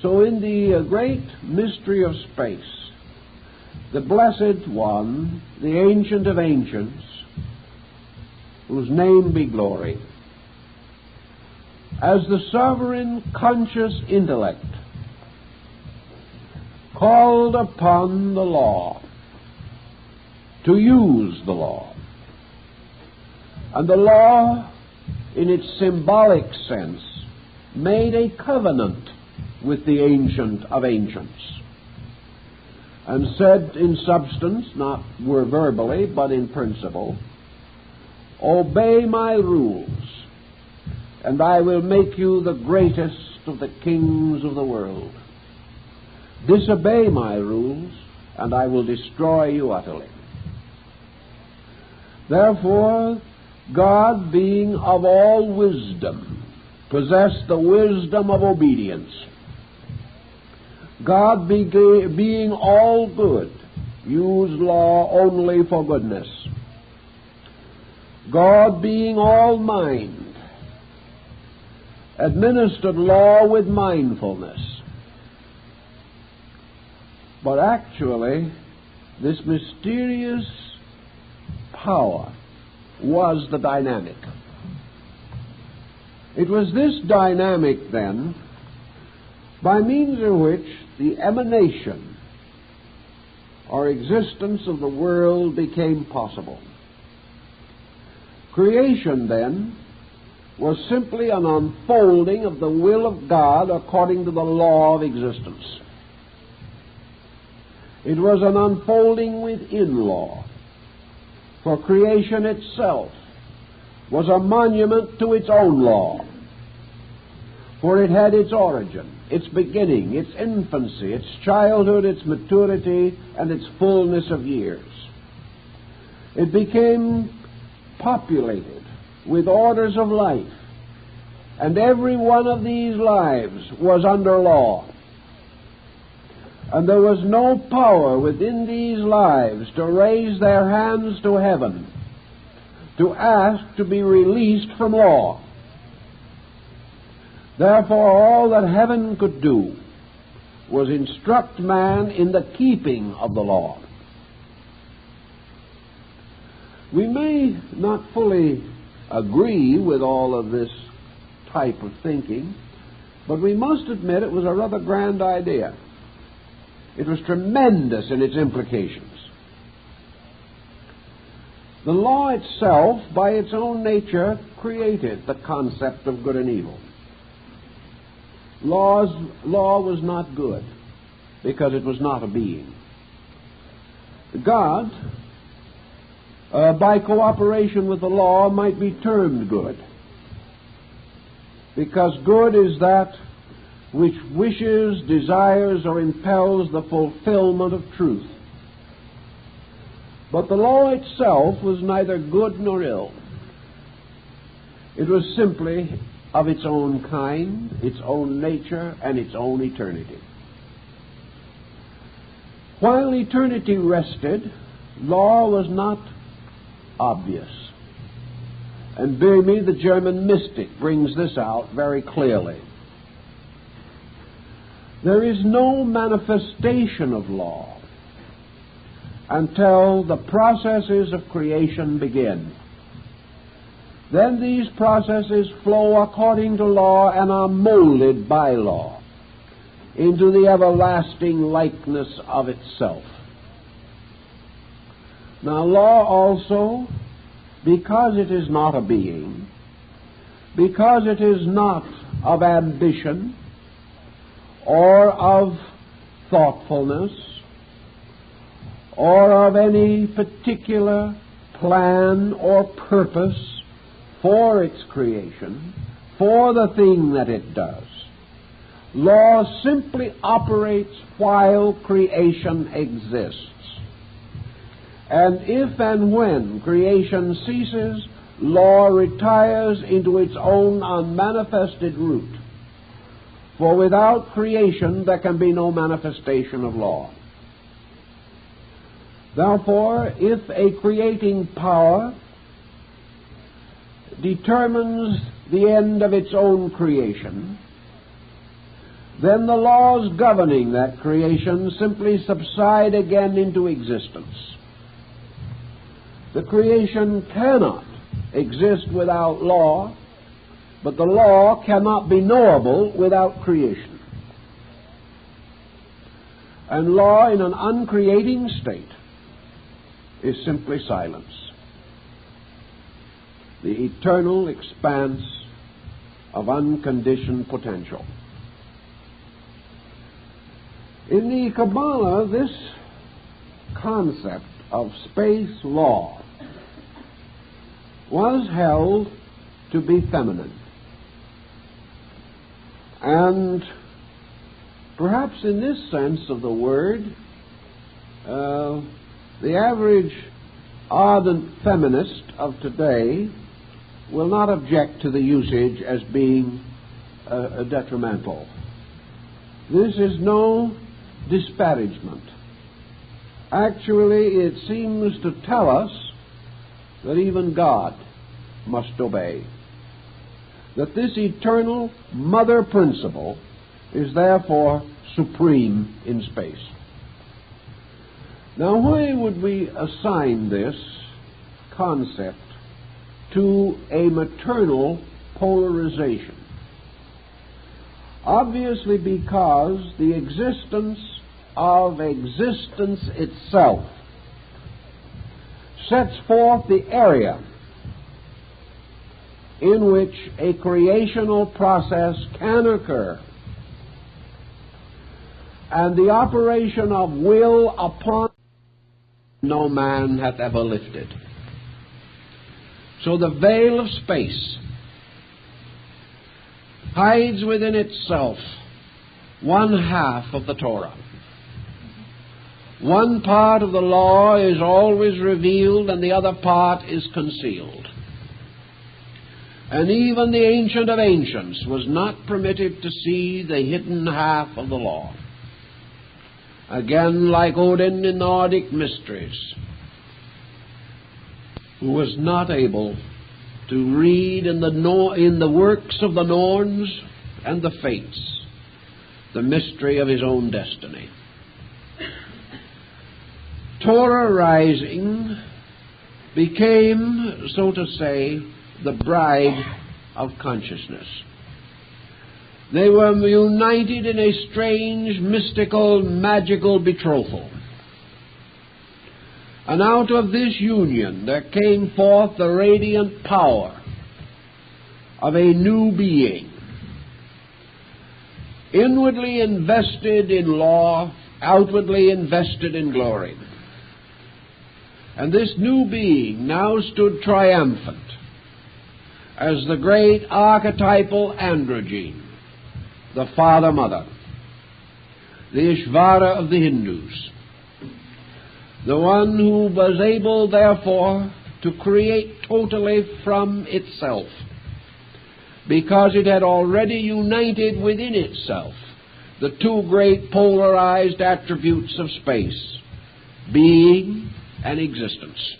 [SPEAKER 1] So in the great mystery of space, the Blessed One, the Ancient of Ancients, whose name be glory, as the sovereign conscious intellect, called upon the law to use the law. And the law, in its symbolic sense, made a covenant with the Ancient of Ancients, and said in substance, not verbally, but in principle, obey my rules, and I will make you the greatest of the kings of the world. Disobey my rules, and I will destroy you utterly. Therefore, God, being of all wisdom, possessed the wisdom of obedience. God, being all good, used law only for goodness. God, being all mind, administered law with mindfulness. But actually, this mysterious power was the dynamic. It was this dynamic, then, by means of which the emanation or existence of the world became possible. Creation, then, was simply an unfolding of the will of God according to the law of existence. It was an unfolding within law, for creation itself was a monument to its own law, for it had its origin, its beginning, its infancy, its childhood, its maturity, and its fullness of years. It became populated with orders of life, and every one of these lives was under law. And there was no power within these lives to raise their hands to heaven to ask to be released from law. Therefore, all that heaven could do was instruct man in the keeping of the law. We may not fully agree with all of this type of thinking, but we must admit it was a rather grand idea. It was tremendous in its implications. The law itself, by its own nature, created the concept of good and evil. Law was not good because it was not a being. God, by cooperation with the law, might be termed good, because good is that which wishes, desires, or impels the fulfillment of truth. But the law itself was neither good nor ill. It was simply of its own kind, its own nature, and its own eternity. While eternity rested, law was not obvious. And Böhme, the German mystic, brings this out very clearly. There is no manifestation of law until the processes of creation begin. Then these processes flow according to law and are molded by law into the everlasting likeness of itself. Now, law also, because it is not a being, because it is not of ambition or of thoughtfulness or of any particular plan or purpose for its creation, for the thing that it does, law simply operates while creation exists. And if and when creation ceases, law retires into its own unmanifested root. For without creation there can be no manifestation of law. Therefore, if a creating power determines the end of its own creation, then the laws governing that creation simply subside again into existence. The creation cannot exist without law, but the law cannot be knowable without creation. And law in an uncreating state is simply silence, the eternal expanse of unconditioned potential. In the Cabala, this concept of space law was held to be feminine. And perhaps in this sense of the word, the average ardent feminist of today will not object to the usage as being detrimental. This is no disparagement. Actually, it seems to tell us that even God must obey, that this eternal mother principle is therefore supreme in space. Now, why would we assign this concept to a maternal polarization? Obviously because the existence of existence itself sets forth the area in which a creational process can occur, and the operation of will upon no man hath ever lifted. So the veil of space hides within itself one half of the Torah. One part of the law is always revealed and the other part is concealed. And even the Ancient of Ancients was not permitted to see the hidden half of the law. again like Odin in the Nordic mysteries, who was not able to read in the works of the Norns and the Fates the mystery of his own destiny. Torah rising became, so to say, the bride of consciousness. They were united in a strange, mystical, magical betrothal. And out of this union there came forth the radiant power of a new being, inwardly invested in law, outwardly invested in glory. And this new being now stood triumphant as the great archetypal androgyne, the Father-Mother, the Ishvara of the Hindus, the one who was able, therefore, to create totally from itself, because it had already united within itself the two great polarized attributes of space, being and existence.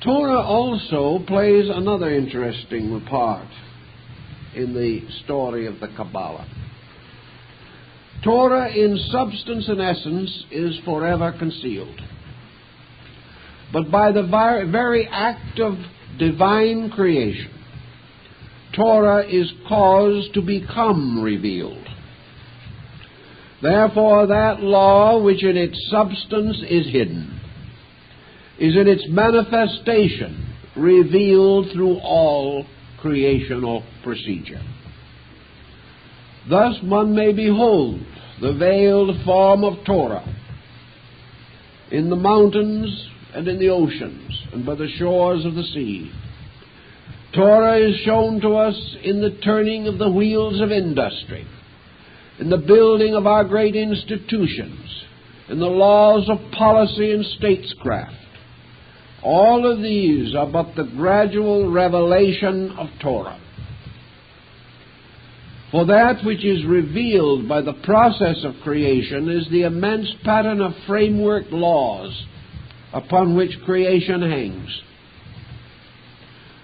[SPEAKER 1] Torah also plays another interesting part in the story of the Cabala. Torah, in substance and essence, is forever concealed. But by the very act of divine creation, Torah is caused to become revealed. Therefore, that law which in its substance is hidden is in its manifestation revealed through all creational procedure. Thus one may behold the veiled form of Torah in the mountains and in the oceans and by the shores of the sea. Torah is shown to us in the turning of the wheels of industry, in the building of our great institutions, in the laws of policy and statescraft. All of these are but the gradual revelation of Torah. For that which is revealed by the process of creation is the immense pattern of framework laws upon which creation hangs,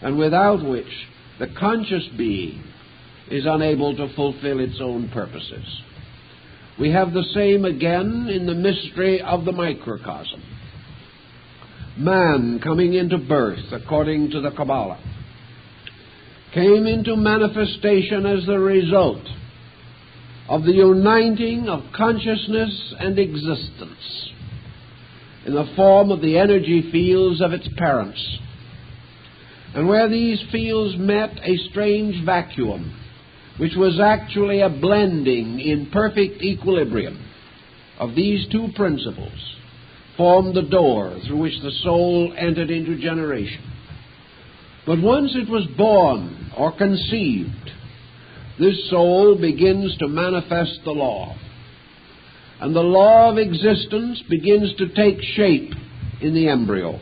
[SPEAKER 1] and without which the conscious being is unable to fulfill its own purposes. We have the same again in the mystery of the microcosm. Man, coming into birth, according to the Cabala, came into manifestation as the result of the uniting of consciousness and existence in the form of the energy fields of its parents. And where these fields met, a strange vacuum, which was actually a blending in perfect equilibrium of these two principles, formed the door through which the soul entered into generation. But once it was born or conceived, this soul begins to manifest the law. And the law of existence begins to take shape in the embryo.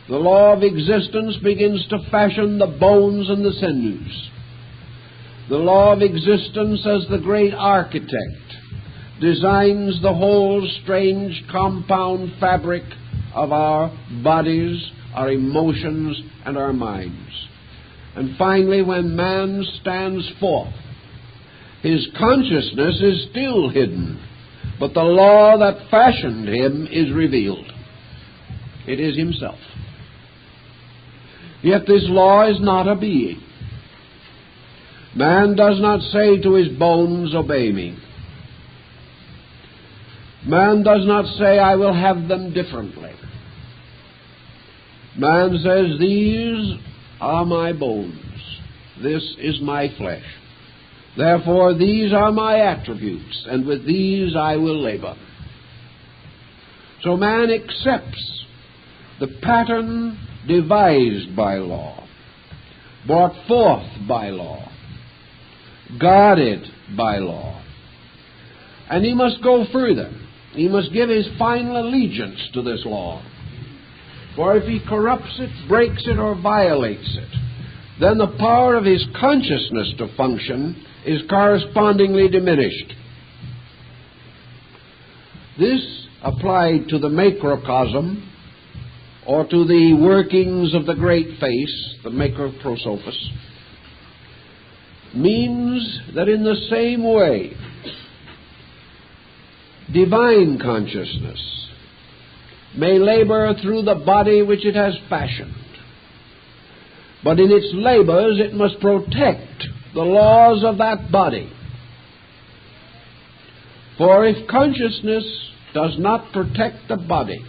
[SPEAKER 1] The law of existence begins to fashion the bones and the sinews. The law of existence, as the great architect, designs the whole strange compound fabric of our bodies, our emotions, and our minds. And finally, when man stands forth, his consciousness is still hidden, but the law that fashioned him is revealed. It is himself. Yet this law is not a being. Man does not say to his bones, obey me. Man does not say, I will have them differently. Man says, these are my bones. This is my flesh. Therefore, these are my attributes, and with these I will labor. So man accepts the pattern devised by law, brought forth by law, guarded by law. And he must go further. He must give his final allegiance to this law. For if he corrupts it, breaks it, or violates it, then the power of his consciousness to function is correspondingly diminished. This, applied to the macrocosm, or to the workings of the great face, the macroprosophus, means that in the same way, divine consciousness may labor through the body which it has fashioned, but in its labors it must protect the laws of that body. For if consciousness does not protect the body,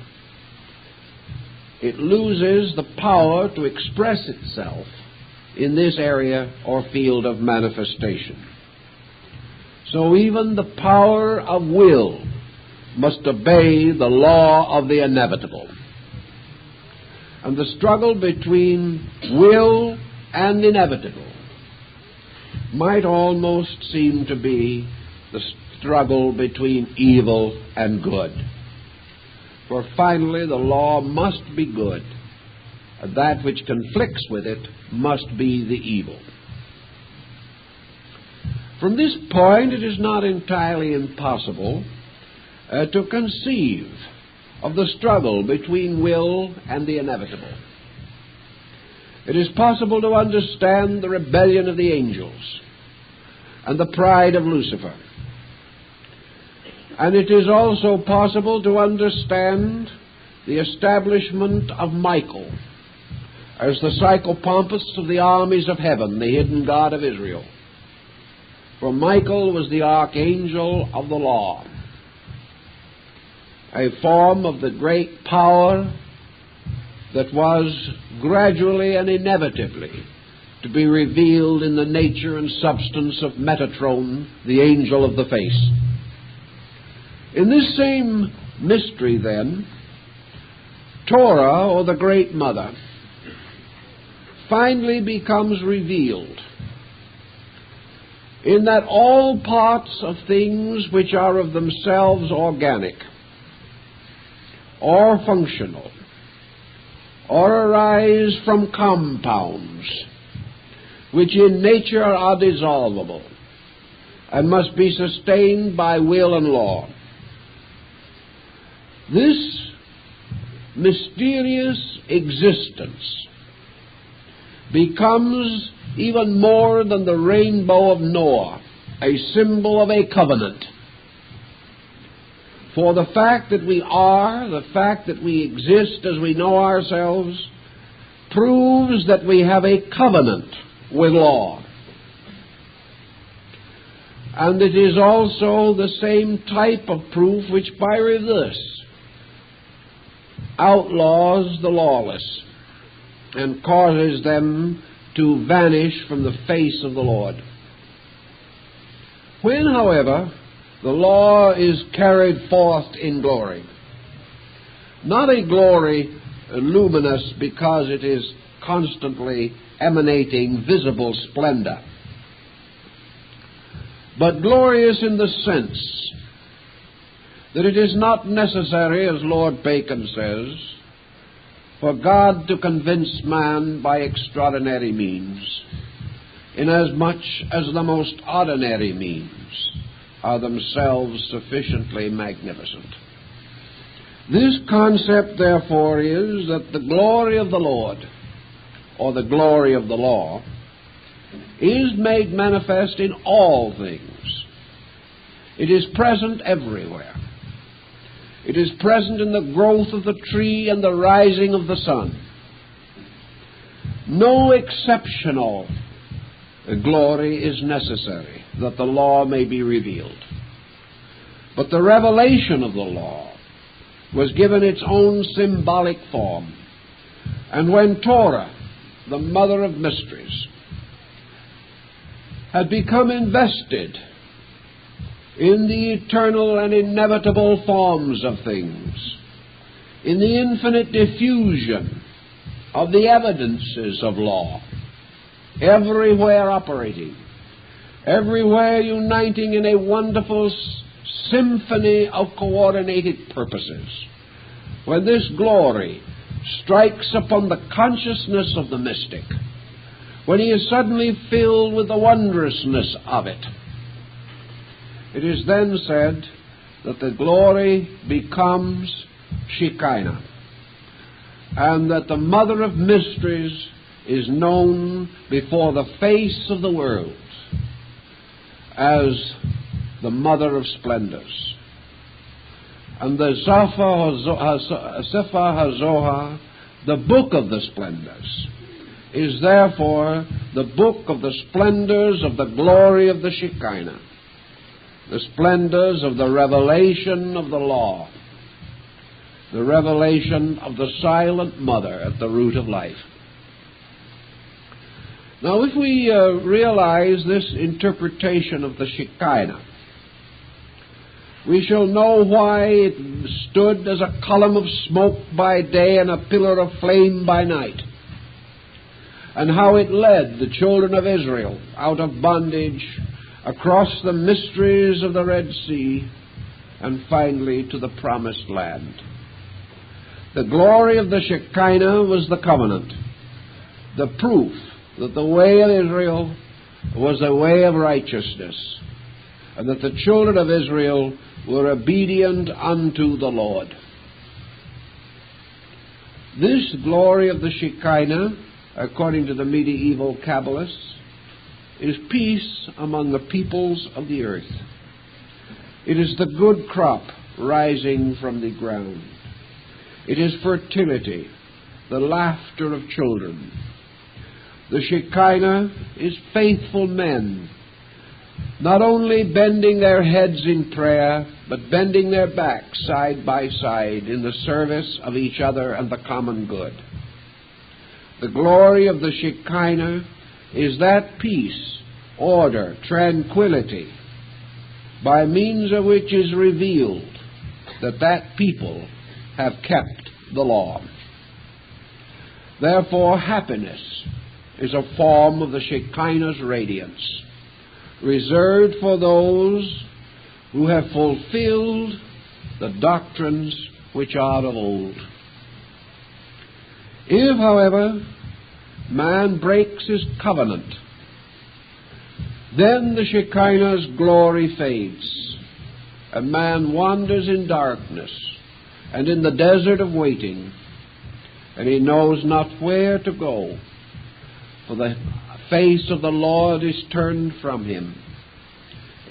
[SPEAKER 1] it loses the power to express itself in this area or field of manifestation. So even the power of will must obey the law of the inevitable. And the struggle between will and inevitable might almost seem to be the struggle between evil and good. For finally the law must be good, and that which conflicts with it must be the evil. From this point, it is not entirely impossible to conceive of the struggle between will and the inevitable. It is possible to understand the rebellion of the angels and the pride of Lucifer. And it is also possible to understand the establishment of Michael as the psychopompus of the armies of heaven, the hidden God of Israel. For Michael was the archangel of the law, a form of the great power that was gradually and inevitably to be revealed in the nature and substance of Metatron, the angel of the face. In this same mystery, then, Torah, or the Great Mother, finally becomes revealed in that all parts of things which are of themselves organic or functional or arise from compounds which in nature are dissolvable and must be sustained by will and law. This mysterious existence becomes even more than the rainbow of Noah, a symbol of a covenant. For the fact that we are, the fact that we exist as we know ourselves, proves that we have a covenant with law. And it is also the same type of proof which, by reverse, outlaws the lawless and causes them to vanish from the face of the Lord. When, however, the law is carried forth in glory, not a glory luminous because it is constantly emanating visible splendor, but glorious in the sense that it is not necessary, as Lord Bacon says, for God to convince man by extraordinary means, inasmuch as the most ordinary means are themselves sufficiently magnificent. This concept, therefore, is that the glory of the Lord, or the glory of the law, is made manifest in all things. It is present everywhere. It is present in the growth of the tree and the rising of the sun. No exceptional glory is necessary that the law may be revealed. But the revelation of the law was given its own symbolic form. And when Torah, the mother of mysteries, had become invested in the eternal and inevitable forms of things, in the infinite diffusion of the evidences of law, everywhere operating, everywhere uniting in a wonderful symphony of coordinated purposes, when this glory strikes upon the consciousness of the mystic, when he is suddenly filled with the wondrousness of it, it is then said that the glory becomes Shekinah, and that the mother of mysteries is known before the face of the world as the mother of splendors. And the Sefer HaZohar, the book of the splendors, is therefore the book of the splendors of the glory of the Shekinah, the splendors of the revelation of the law, the revelation of the silent mother at the root of life. Now, if we realize this interpretation of the Shekinah, we shall know why it stood as a column of smoke by day and a pillar of flame by night, and how it led the children of Israel out of bondage across the mysteries of the Red Sea and finally to the Promised Land. The glory of the Shekinah was the covenant, the proof that the way of Israel was the way of righteousness, and that the children of Israel were obedient unto the Lord. This glory of the Shekinah, according to the medieval Kabbalists, is peace among the peoples of the earth. It is the good crop rising from the ground. It is fertility, the laughter of children. The Shekinah is faithful men, not only bending their heads in prayer, but bending their backs side by side in the service of each other and the common good. The glory of the Shekinah is that peace, order, tranquility, by means of which is revealed that that people have kept the law. Therefore, happiness is a form of the Shekinah's radiance, reserved for those who have fulfilled the doctrines which are of old. If, however, man breaks his covenant, then the Shekinah's glory fades, and man wanders in darkness and in the desert of waiting, and he knows not where to go, for the face of the Lord is turned from him,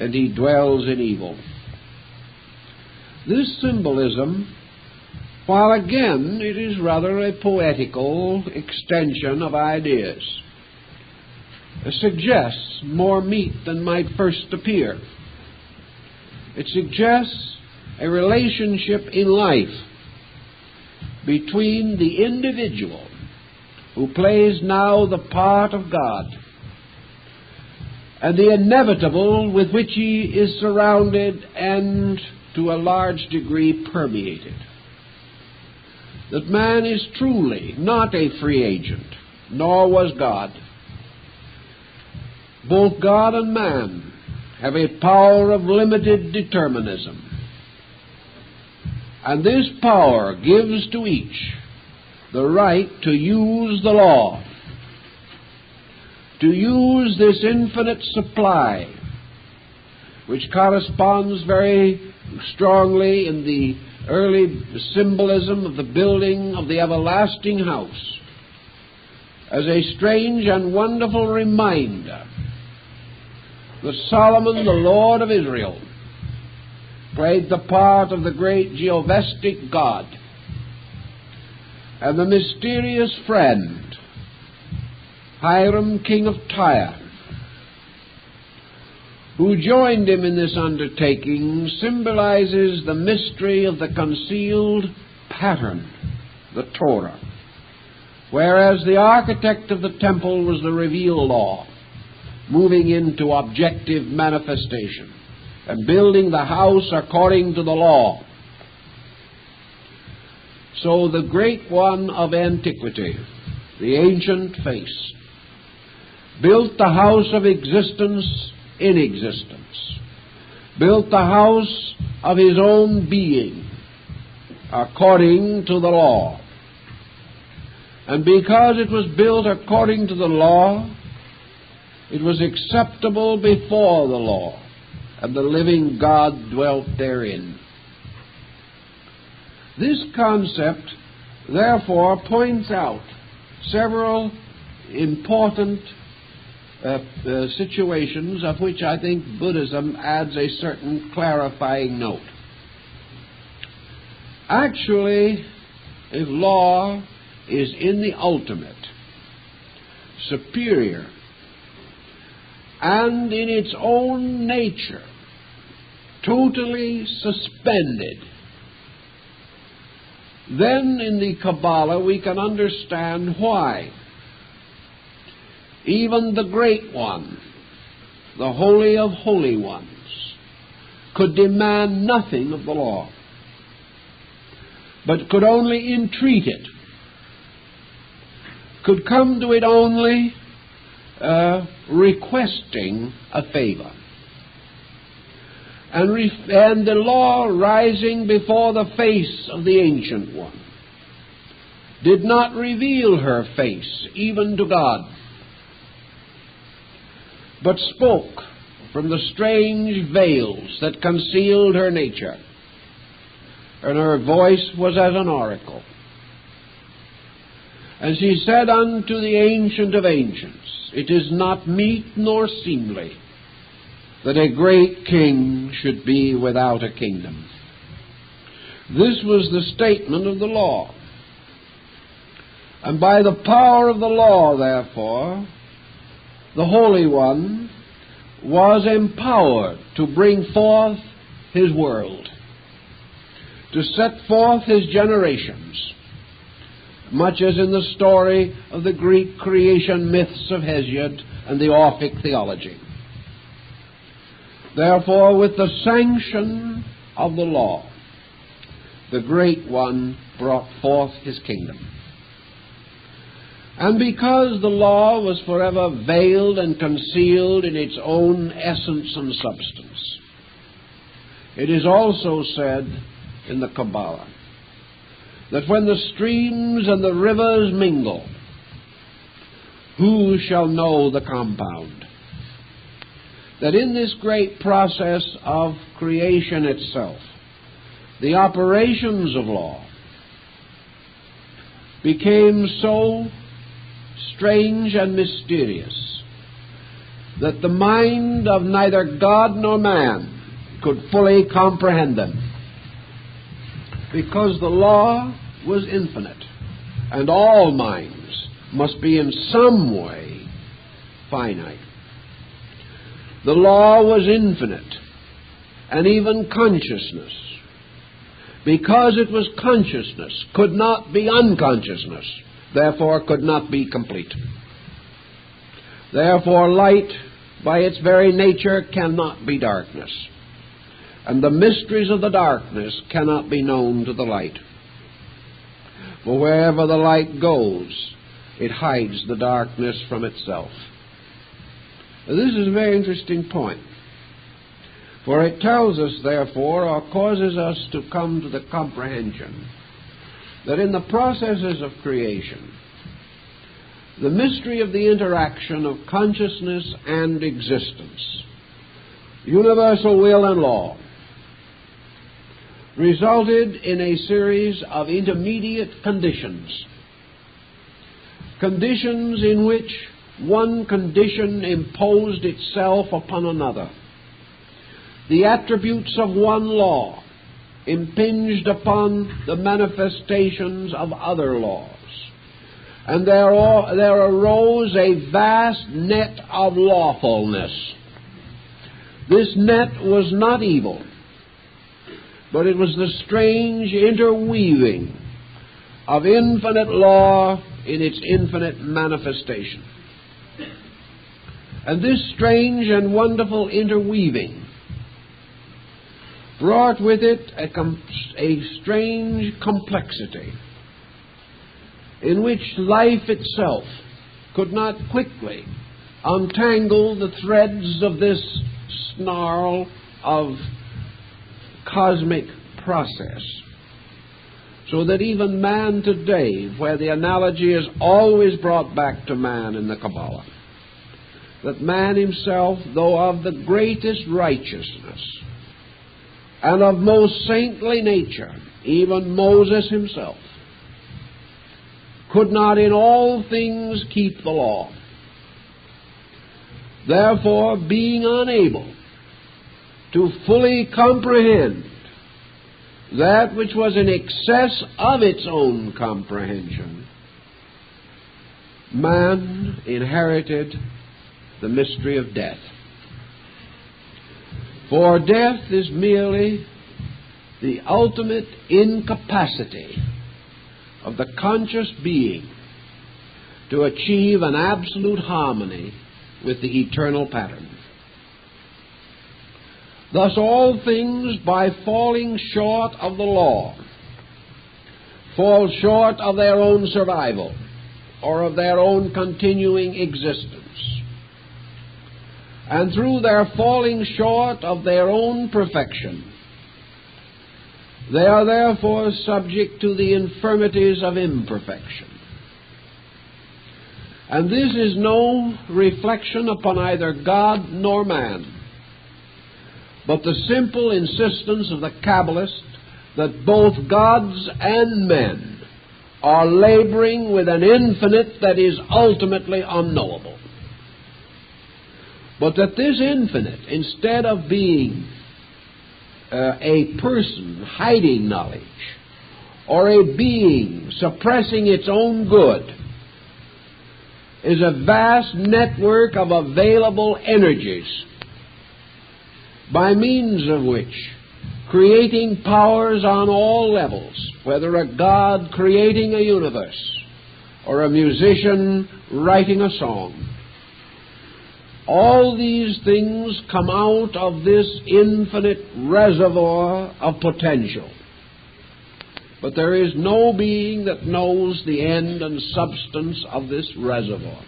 [SPEAKER 1] and he dwells in evil. This symbolism, while again it is rather a poetical extension of ideas, suggests more meat than might first appear. It suggests a relationship in life between the individual who plays now the part of God and the inevitable with which he is surrounded and to a large degree permeated. That man is truly not a free agent, nor was God. Both God and man have a power of limited determinism, and this power gives to each the right to use the law, to use this infinite supply, which corresponds very strongly in the early symbolism of the building of the everlasting house, as a strange and wonderful reminder that Solomon, the Lord of Israel, played the part of the great Jehovahstic God, and the mysterious friend, Hiram, king of Tyre, who joined him in this undertaking, symbolizes the mystery of the concealed pattern, the Torah, whereas the architect of the temple was the revealed law, moving into objective manifestation and building the house according to the law. So the great one of antiquity, the ancient face, built the house of existence in existence, built the house of his own being according to the law. And because it was built according to the law, it was acceptable before the law, and the living God dwelt therein. This concept, therefore, points out several important situations of which I think Buddhism adds a certain clarifying note. Actually, if law is in the ultimate, superior, and in its own nature, totally suspended, then in the Cabala we can understand why even the Great One, the Holy of Holy Ones, could demand nothing of the law, but could only entreat it, could come to it only requesting a favor. And the law, rising before the face of the Ancient One, did not reveal her face even to God, but spoke from the strange veils that concealed her nature, and her voice was as an oracle. And she said unto the Ancient of Ancients, "It is not meet nor seemly that a great king should be without a kingdom." This was the statement of the law. And by the power of the law, therefore, the Holy One was empowered to bring forth his world, to set forth his generations, much as in the story of the Greek creation myths of Hesiod and the Orphic theology. Therefore, with the sanction of the law, the Great One brought forth his kingdom. And because the law was forever veiled and concealed in its own essence and substance, it is also said in the Cabala that when the streams and the rivers mingle, who shall know the compound? That in this great process of creation itself, the operations of law became so strange and mysterious that the mind of neither God nor man could fully comprehend them, because the law was infinite, and all minds must be in some way finite. The law was infinite, and even consciousness, because it was consciousness, could not be unconsciousness, therefore could not be complete. Therefore light, by its very nature, cannot be darkness, and the mysteries of the darkness cannot be known to the light. For wherever the light goes, it hides the darkness from itself. This is a very interesting point, for it tells us, therefore, or causes us to come to the comprehension that in the processes of creation, the mystery of the interaction of consciousness and existence, universal will and law, resulted in a series of intermediate conditions, conditions in which one condition imposed itself upon another. The attributes of one law impinged upon the manifestations of other laws, and there arose a vast net of lawfulness. This net was not evil, but it was the strange interweaving of infinite law in its infinite manifestation. And this strange and wonderful interweaving brought with it a strange complexity in which life itself could not quickly untangle the threads of this snarl of cosmic process, so that even man today, where the analogy is always brought back to man in the Cabala, that man himself, though of the greatest righteousness and of most saintly nature, even Moses himself, could not in all things keep the law. Therefore, being unable to fully comprehend that which was in excess of its own comprehension, man inherited the mystery of death. For death is merely the ultimate incapacity of the conscious being to achieve an absolute harmony with the eternal pattern. Thus all things, by falling short of the law, fall short of their own survival or of their own continuing existence. And through their falling short of their own perfection, they are therefore subject to the infirmities of imperfection. And this is no reflection upon either God nor man, but the simple insistence of the Kabbalist that both gods and men are laboring with an infinite that is ultimately unknowable. But that this infinite, instead of being a person hiding knowledge, or a being suppressing its own good, is a vast network of available energies, by means of which creating powers on all levels, whether a God creating a universe or a musician writing a song, all these things come out of this infinite reservoir of potential. But there is no being that knows the end and substance of this reservoir.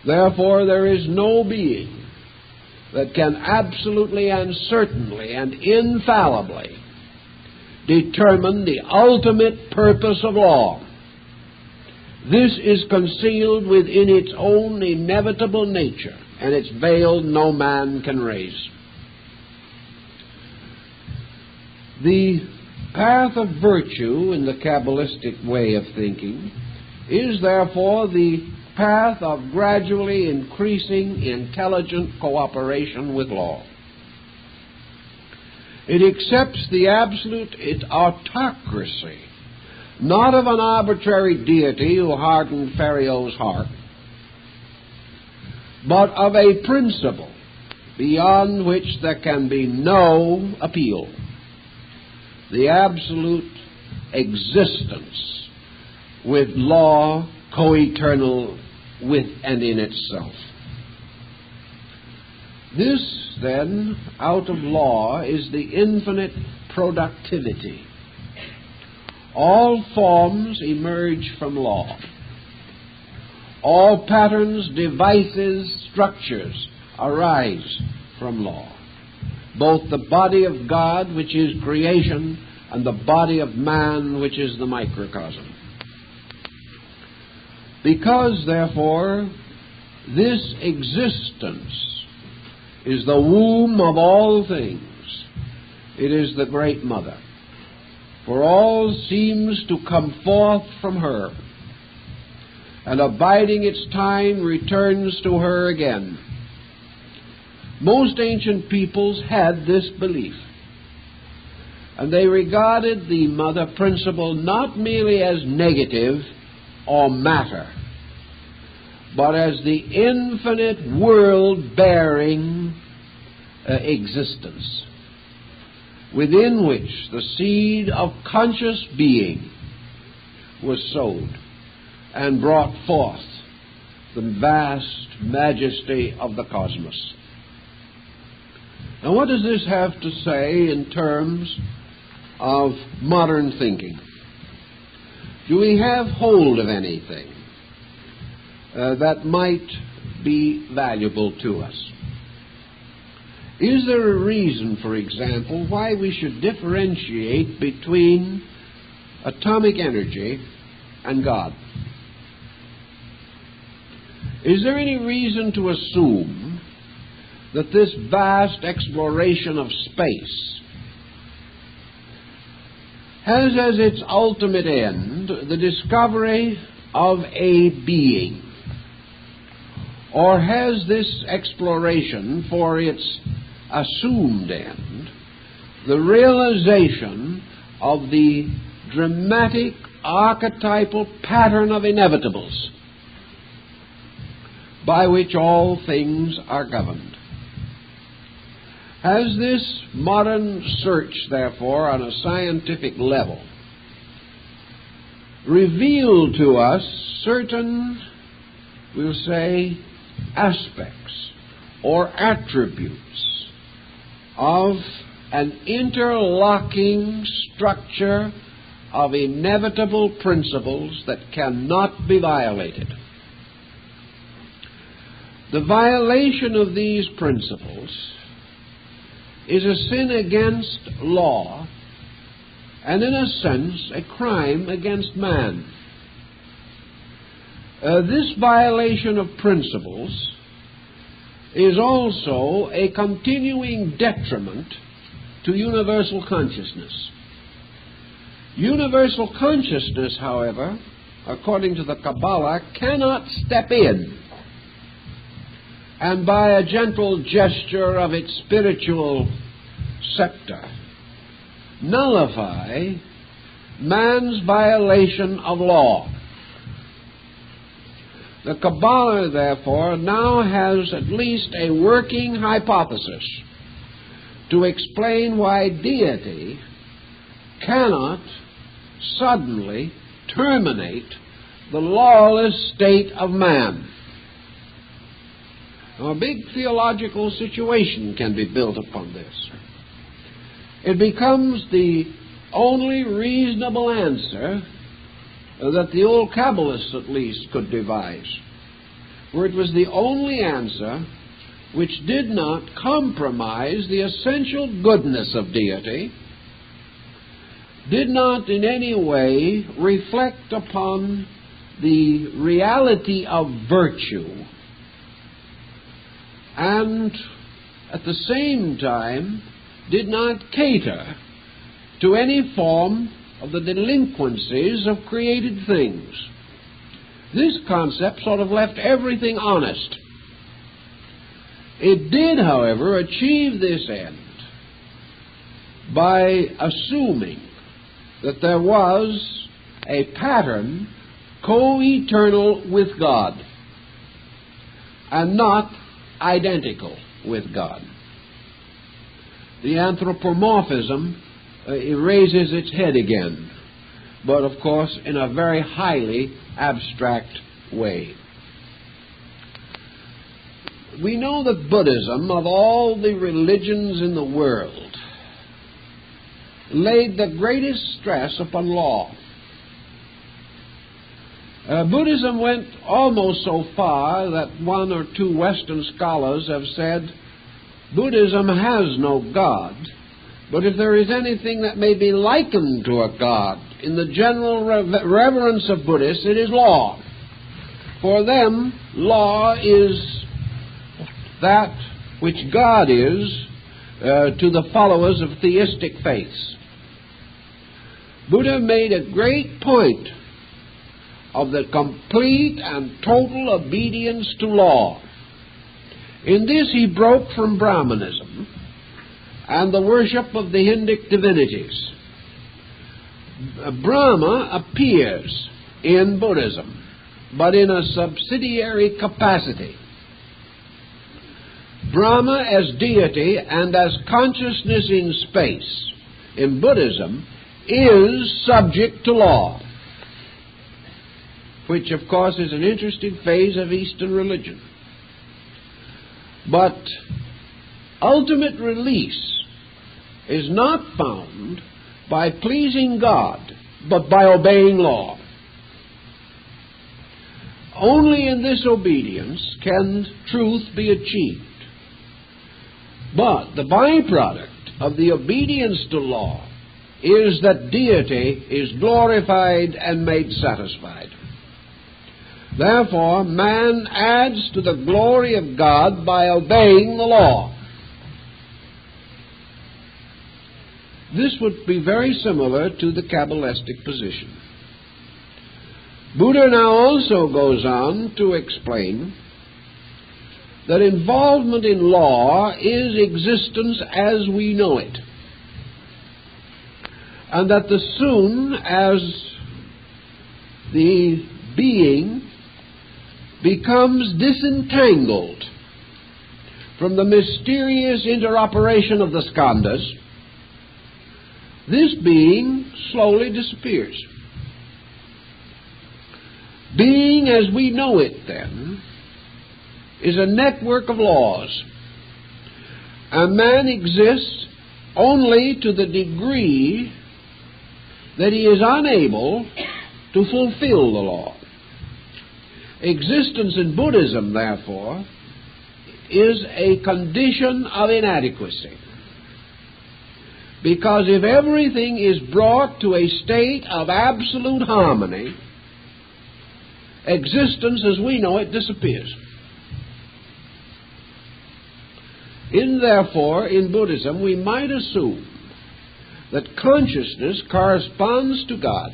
[SPEAKER 1] Therefore, there is no being that can absolutely and certainly and infallibly determine the ultimate purpose of law. This is concealed within its own inevitable nature, and its veil no man can raise. The path of virtue in the Kabbalistic way of thinking is therefore the path of gradually increasing intelligent cooperation with law. It accepts the absolute autocracy, not of an arbitrary deity who hardened Pharaoh's heart, but of a principle beyond which there can be no appeal, the absolute existence with law co-eternal with and in itself. This, then, out of law is the infinite productivity. All forms emerge from law. All patterns, devices, structures arise from law. Both the body of God, which is creation, and the body of man, which is the microcosm. Because, therefore, this existence is the womb of all things, it is the great mother. For all seems to come forth from her, and abiding its time returns to her again. Most ancient peoples had this belief, and they regarded the mother principle not merely as negative or matter, but as the infinite world-bearing existence, within which the seed of conscious being was sowed and brought forth the vast majesty of the cosmos. Now, what does this have to say in terms of modern thinking? Do we have hold of anything that might be valuable to us? Is there a reason, for example, why we should differentiate between atomic energy and God? Is there any reason to assume that this vast exploration of space has as its ultimate end the discovery of a being, or has this exploration for its assumed end the realization of the dramatic archetypal pattern of inevitables by which all things are governed? Has this modern search, therefore, on a scientific level, revealed to us certain, we'll say, aspects or attributes of an interlocking structure of inevitable principles that cannot be violated? The violation of these principles is a sin against law and, in a sense, a crime against man. This violation of principles is also a continuing detriment to universal consciousness. Universal consciousness, however, according to the Cabala, cannot step in and by a gentle gesture of its spiritual scepter nullify man's violation of law. The Cabala, therefore, now has at least a working hypothesis to explain why deity cannot suddenly terminate the lawless state of man. Now, a big theological situation can be built upon this. It becomes the only reasonable answer that the old Kabbalists, at least, could devise, for it was the only answer which did not compromise the essential goodness of deity, did not in any way reflect upon the reality of virtue, and at the same time did not cater to any form of the delinquencies of created things. This concept sort of left everything honest. It did, however, achieve this end by assuming that there was a pattern co-eternal with God and not identical with God. The anthropomorphism raises its head again, but of course in a very highly abstract way. We know that Buddhism, of all the religions in the world, laid the greatest stress upon law. Buddhism went almost so far that one or two Western scholars have said Buddhism has no God, but if there is anything that may be likened to a God in the general reverence of Buddhists, it is law. For them, law is that which God is to the followers of theistic faiths. Buddha made a great point of the complete and total obedience to law. In this he broke from Brahmanism and the worship of the Hindic divinities. Brahma appears in Buddhism, but in a subsidiary capacity. Brahma as deity and as consciousness in space in Buddhism is subject to law, which of course is an interesting phase of Eastern religion. But ultimate release is not found by pleasing God, but by obeying law. Only in this obedience can truth be achieved. But the byproduct of the obedience to law is that deity is glorified and made satisfied. Therefore, man adds to the glory of God by obeying the law. this would be very similar to the Kabbalistic position. Buddha now also goes on to explain that involvement in law is existence as we know it, and that as soon as the being becomes disentangled from the mysterious interoperation of the skandhas, this being slowly disappears. Being as we know it, then, is a network of laws. And man exists only to the degree that he is unable to fulfill the law. Existence in Buddhism, therefore, is a condition of inadequacy. Because if everything is brought to a state of absolute harmony, existence as we know it disappears. Therefore, in Buddhism, we might assume that consciousness corresponds to God.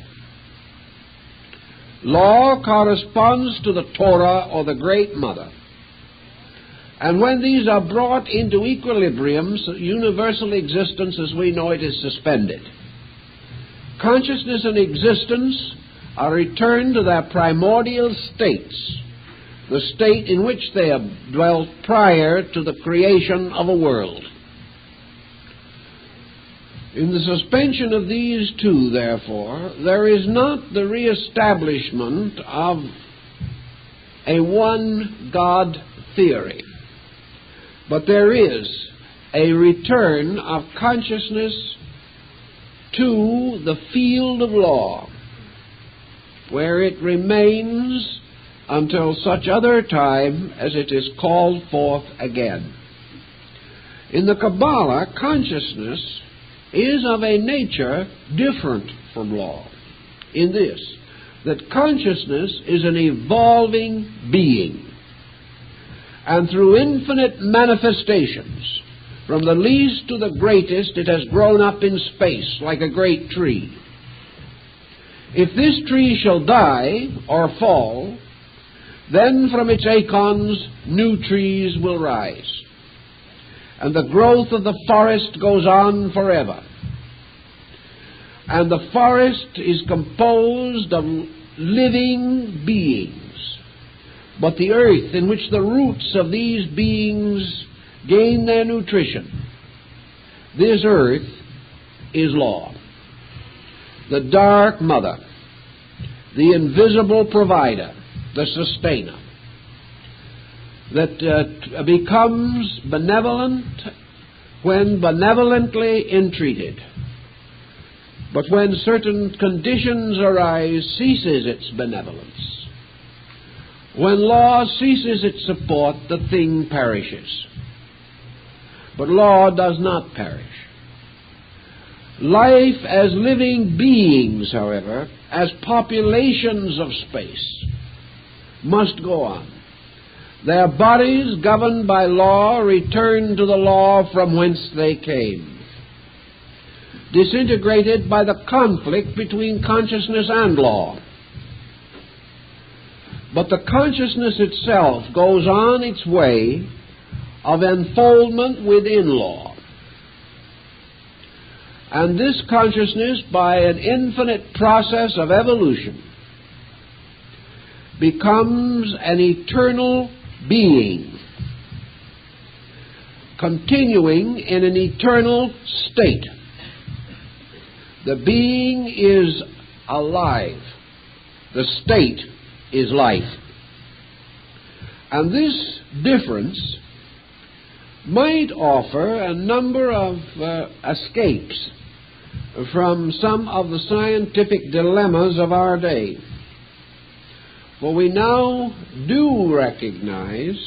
[SPEAKER 1] Law corresponds to the Torah or the Great Mother. And when these are brought into equilibrium, universal existence as we know it is suspended. Consciousness and existence are returned to their primordial states, the state in which they have dwelt prior to the creation of a world. In the suspension of these two, therefore, there is not the reestablishment of a one God theory, but there is a return of consciousness to the field of law, where it remains until such other time as it is called forth again. In the Cabala, consciousness is of a nature different from law, in this, that consciousness is an evolving being, and through infinite manifestations, from the least to the greatest, it has grown up in space like a great tree. If this tree shall die or fall, then from its acorns new trees will rise, and the growth of the forest goes on forever. And the forest is composed of living beings, but the earth in which the roots of these beings gain their nutrition, this earth is law, the dark mother, the invisible provider, the sustainer, that becomes benevolent when benevolently entreated, but when certain conditions arise, ceases its benevolence. When law ceases its support, the thing perishes. But law does not perish. Life as living beings, however, as populations of space, must go on. Their bodies, governed by law, return to the law from whence they came, disintegrated by the conflict between consciousness and law. But the consciousness itself goes on its way of enfoldment within law. And this consciousness, by an infinite process of evolution, becomes an eternal being, continuing in an eternal state. The being is alive. The state is life. And this difference might offer a number of escapes from some of the scientific dilemmas of our day. For we now do recognize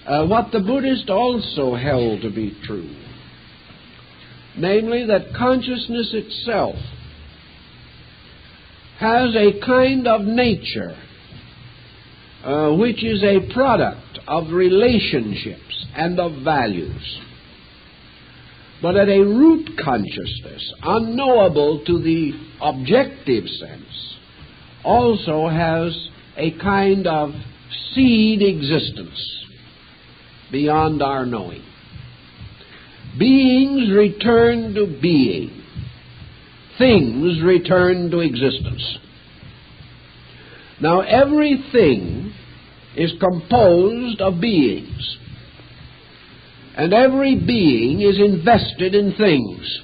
[SPEAKER 1] what the Buddhist also held to be true, namely that consciousness itself has a kind of nature which is a product of relationships and of values. but at a root consciousness, unknowable to the objective sense, also has a kind of seed existence beyond our knowing. Beings return to being. Things return to existence. Now, everything is composed of beings, and every being is invested in things.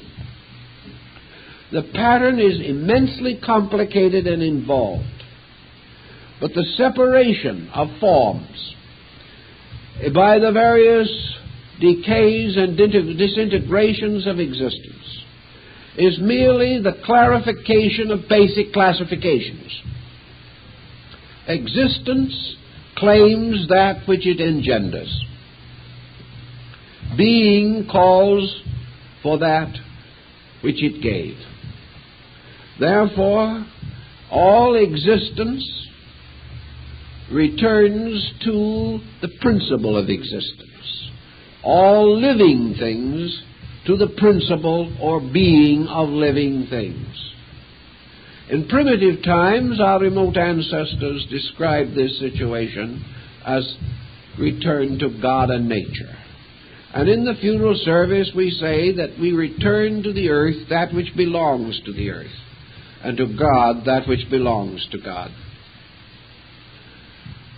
[SPEAKER 1] The pattern is immensely complicated and involved, but the separation of forms by the various decays and disintegrations of existence is merely the clarification of basic classifications. Existence claims that which it engenders. Being calls for that which it gave. Therefore, all existence returns to the principle of existence. All living things to the principle or being of living things. In primitive times, our remote ancestors described this situation as return to God and nature. And in the funeral service we say that we return to the earth that which belongs to the earth, and to God that which belongs to God.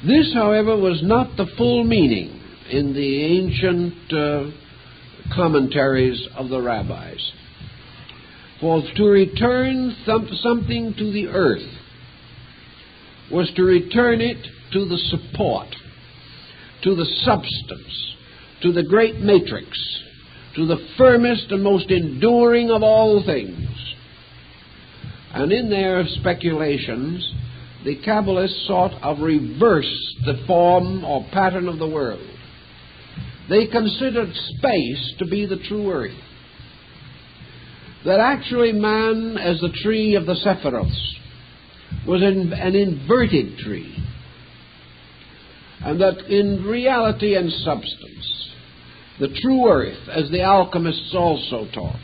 [SPEAKER 1] This, however, was not the full meaning in the ancient commentaries of the rabbis. For to return something to the earth was to return it to the support, to the substance, to the great matrix, to the firmest and most enduring of all things. And in their speculations, the Kabbalists sought of reverse the form or pattern of the world. They considered space to be the true earth. That actually man, as the tree of the Sephiroths, was an inverted tree. And that in reality and substance, the true earth, as the alchemists also taught,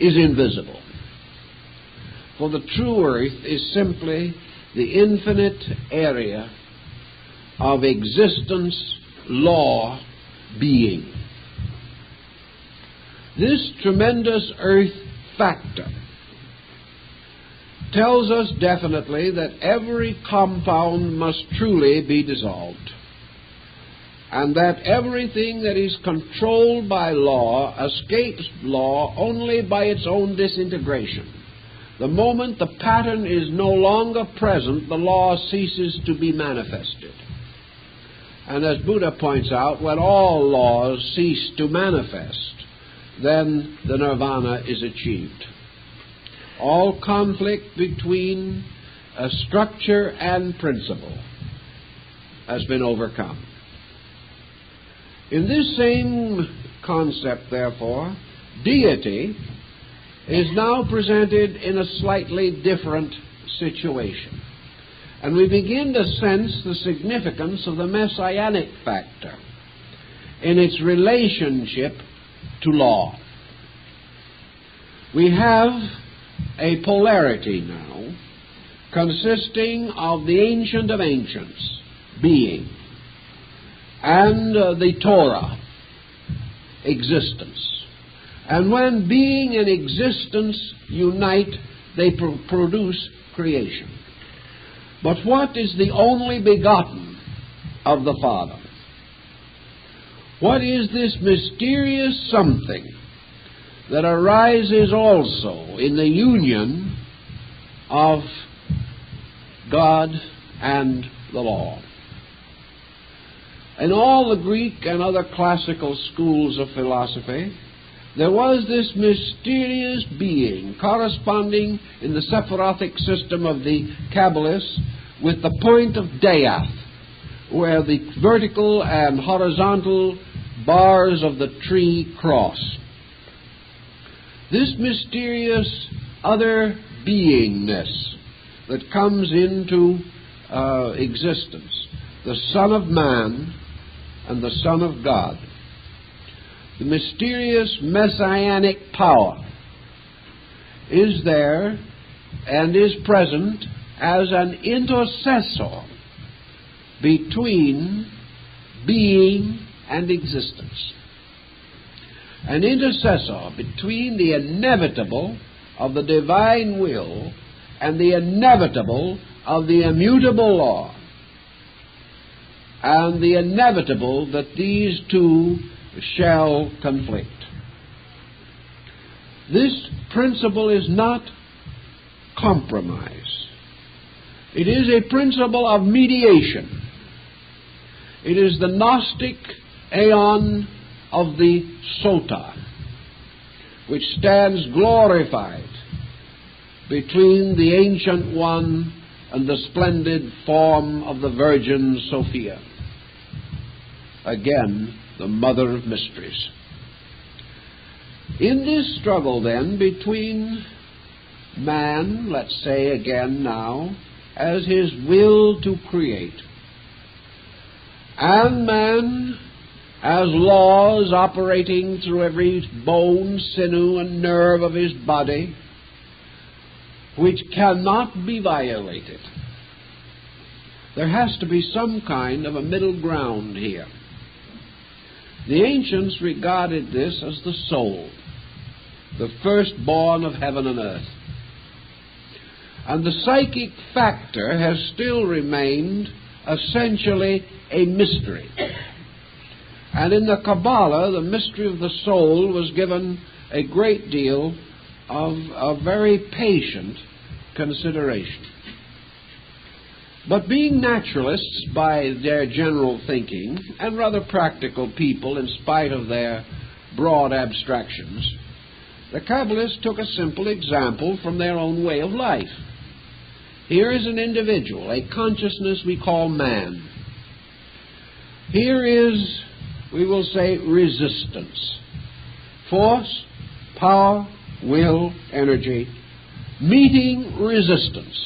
[SPEAKER 1] is invisible. For the true earth is simply the infinite area of existence, law, being. This tremendous earth factor tells us definitely that every compound must truly be dissolved, and that everything that is controlled by law escapes law only by its own disintegration. The moment the pattern is no longer present, the law ceases to be manifested. And as Buddha points out, when all laws cease to manifest, then the nirvana is achieved. All conflict between structure and principle has been overcome. In this same concept, therefore, deity is now presented in a slightly different situation. And we begin to sense the significance of the messianic factor in its relationship to law. We have a polarity now consisting of the Ancient of Ancients, being, and the Torah, existence. And when being and existence unite, they produce creation. But what is the only begotten of the Father? What is this mysterious something that arises also in the union of God and the law? In all the Greek and other classical schools of philosophy, there was this mysterious being corresponding in the Sephirothic system of the Kabbalists with the point of Death, where the vertical and horizontal bars of the tree cross. This mysterious other beingness that comes into existence, the Son of Man and the Son of God, the mysterious messianic power is there and is present as an intercessor between being and existence. An intercessor between the inevitable of the divine will and the inevitable of the immutable law, and the inevitable that these two shall conflict. This principle is not compromise. It is a principle of mediation. It is the Gnostic aeon of the Sota, which stands glorified between the Ancient One and the splendid form of the Virgin Sophia. Again, the Mother of Mysteries. In this struggle, then, between man, let's say again now, as his will to create, and man as laws operating through every bone, sinew, and nerve of his body, which cannot be violated. There has to be some kind of a middle ground here. The ancients regarded this as the soul, the firstborn of heaven and earth. And the psychic factor has still remained essentially a mystery. And in the Cabala, the mystery of the soul was given a great deal of a very patient consideration. But being naturalists by their general thinking, and rather practical people in spite of their broad abstractions, the Kabbalists took a simple example from their own way of life. Here is an individual, a consciousness we call man. Here is, we will say, resistance. Force, power, will, energy, meeting resistance.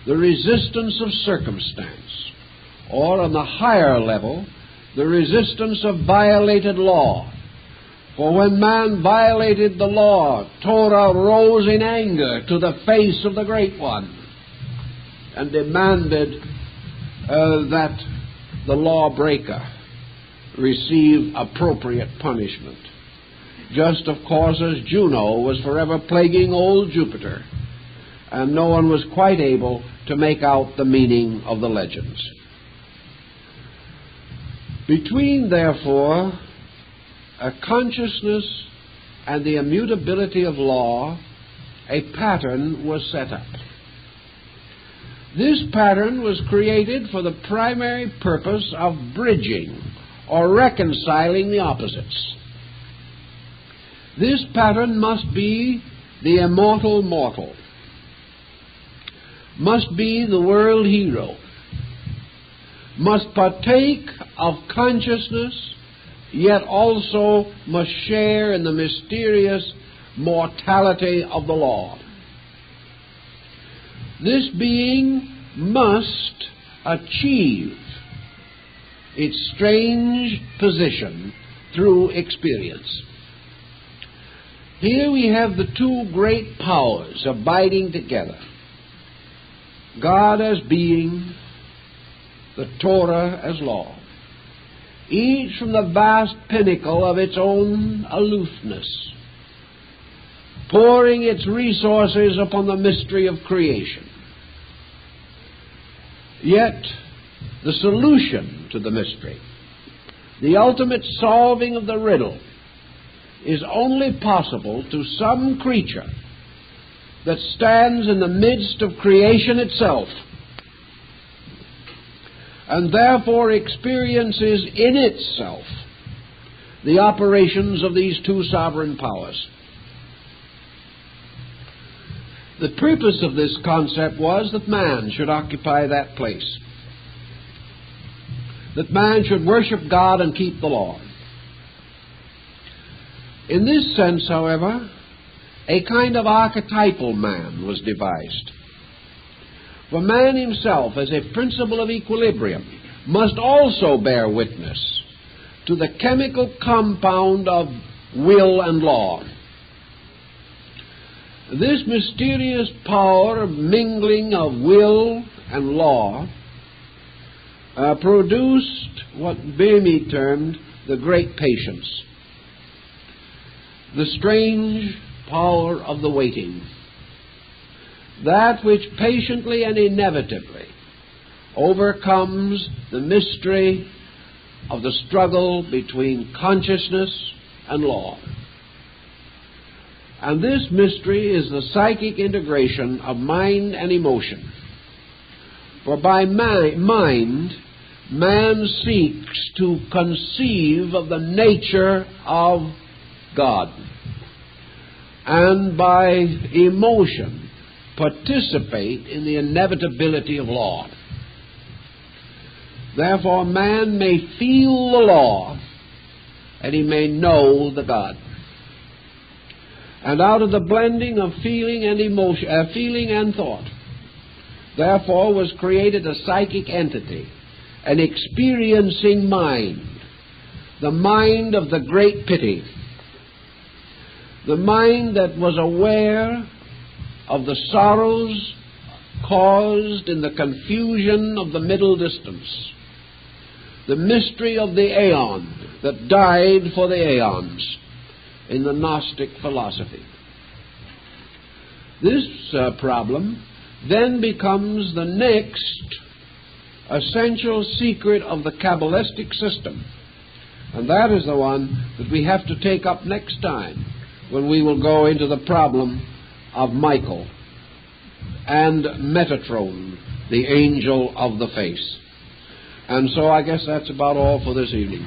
[SPEAKER 1] The resistance of circumstance, or on the higher level, the resistance of violated law. For when man violated the law, Torah rose in anger to the face of the Great One and demanded that the lawbreaker receive appropriate punishment. Just, of course, as Juno was forever plaguing old Jupiter, and no one was quite able to make out the meaning of the legends. Between, therefore, a consciousness and the immutability of law, a pattern was set up. This pattern was created for the primary purpose of bridging or reconciling the opposites. This pattern must be the immortal mortal, must be the world hero, must partake of consciousness, yet also must share in the mysterious mortality of the law. This being must achieve its strange position through experience. Here we have the two great powers abiding together. God as being, the Torah as law, each from the vast pinnacle of its own aloofness, pouring its resources upon the mystery of creation. Yet, the solution to the mystery, the ultimate solving of the riddle, is only possible to some creature that stands in the midst of creation itself, and therefore experiences in itself the operations of these two sovereign powers. The purpose of this concept was that man should occupy that place, that man should worship God and keep the law. In this sense, however, a kind of archetypal man was devised. For man himself, as a principle of equilibrium, must also bear witness to the chemical compound of will and law. This mysterious power of mingling of will and law produced what Böhme termed the great patience, the strange power of the waiting, that which patiently and inevitably overcomes the mystery of the struggle between consciousness and law. And this mystery is the psychic integration of mind and emotion. For by mind, man seeks to conceive of the nature of God, and by emotion participate in the inevitability of law. Therefore, man may feel the law, and he may know the God. And out of the blending of feeling and emotion, feeling and thought, therefore was created a psychic entity, an experiencing mind, the mind of the great pity, the mind that was aware of the sorrows caused in the confusion of the middle distance, the mystery of the aeon that died for the aeons in the Gnostic philosophy. This problem then becomes the next essential secret of the Kabbalistic system, and that is the one that we have to take up next time, when we will go into the problem of Michael and Metatron, the angel of the face. And so I guess that's about all for this evening.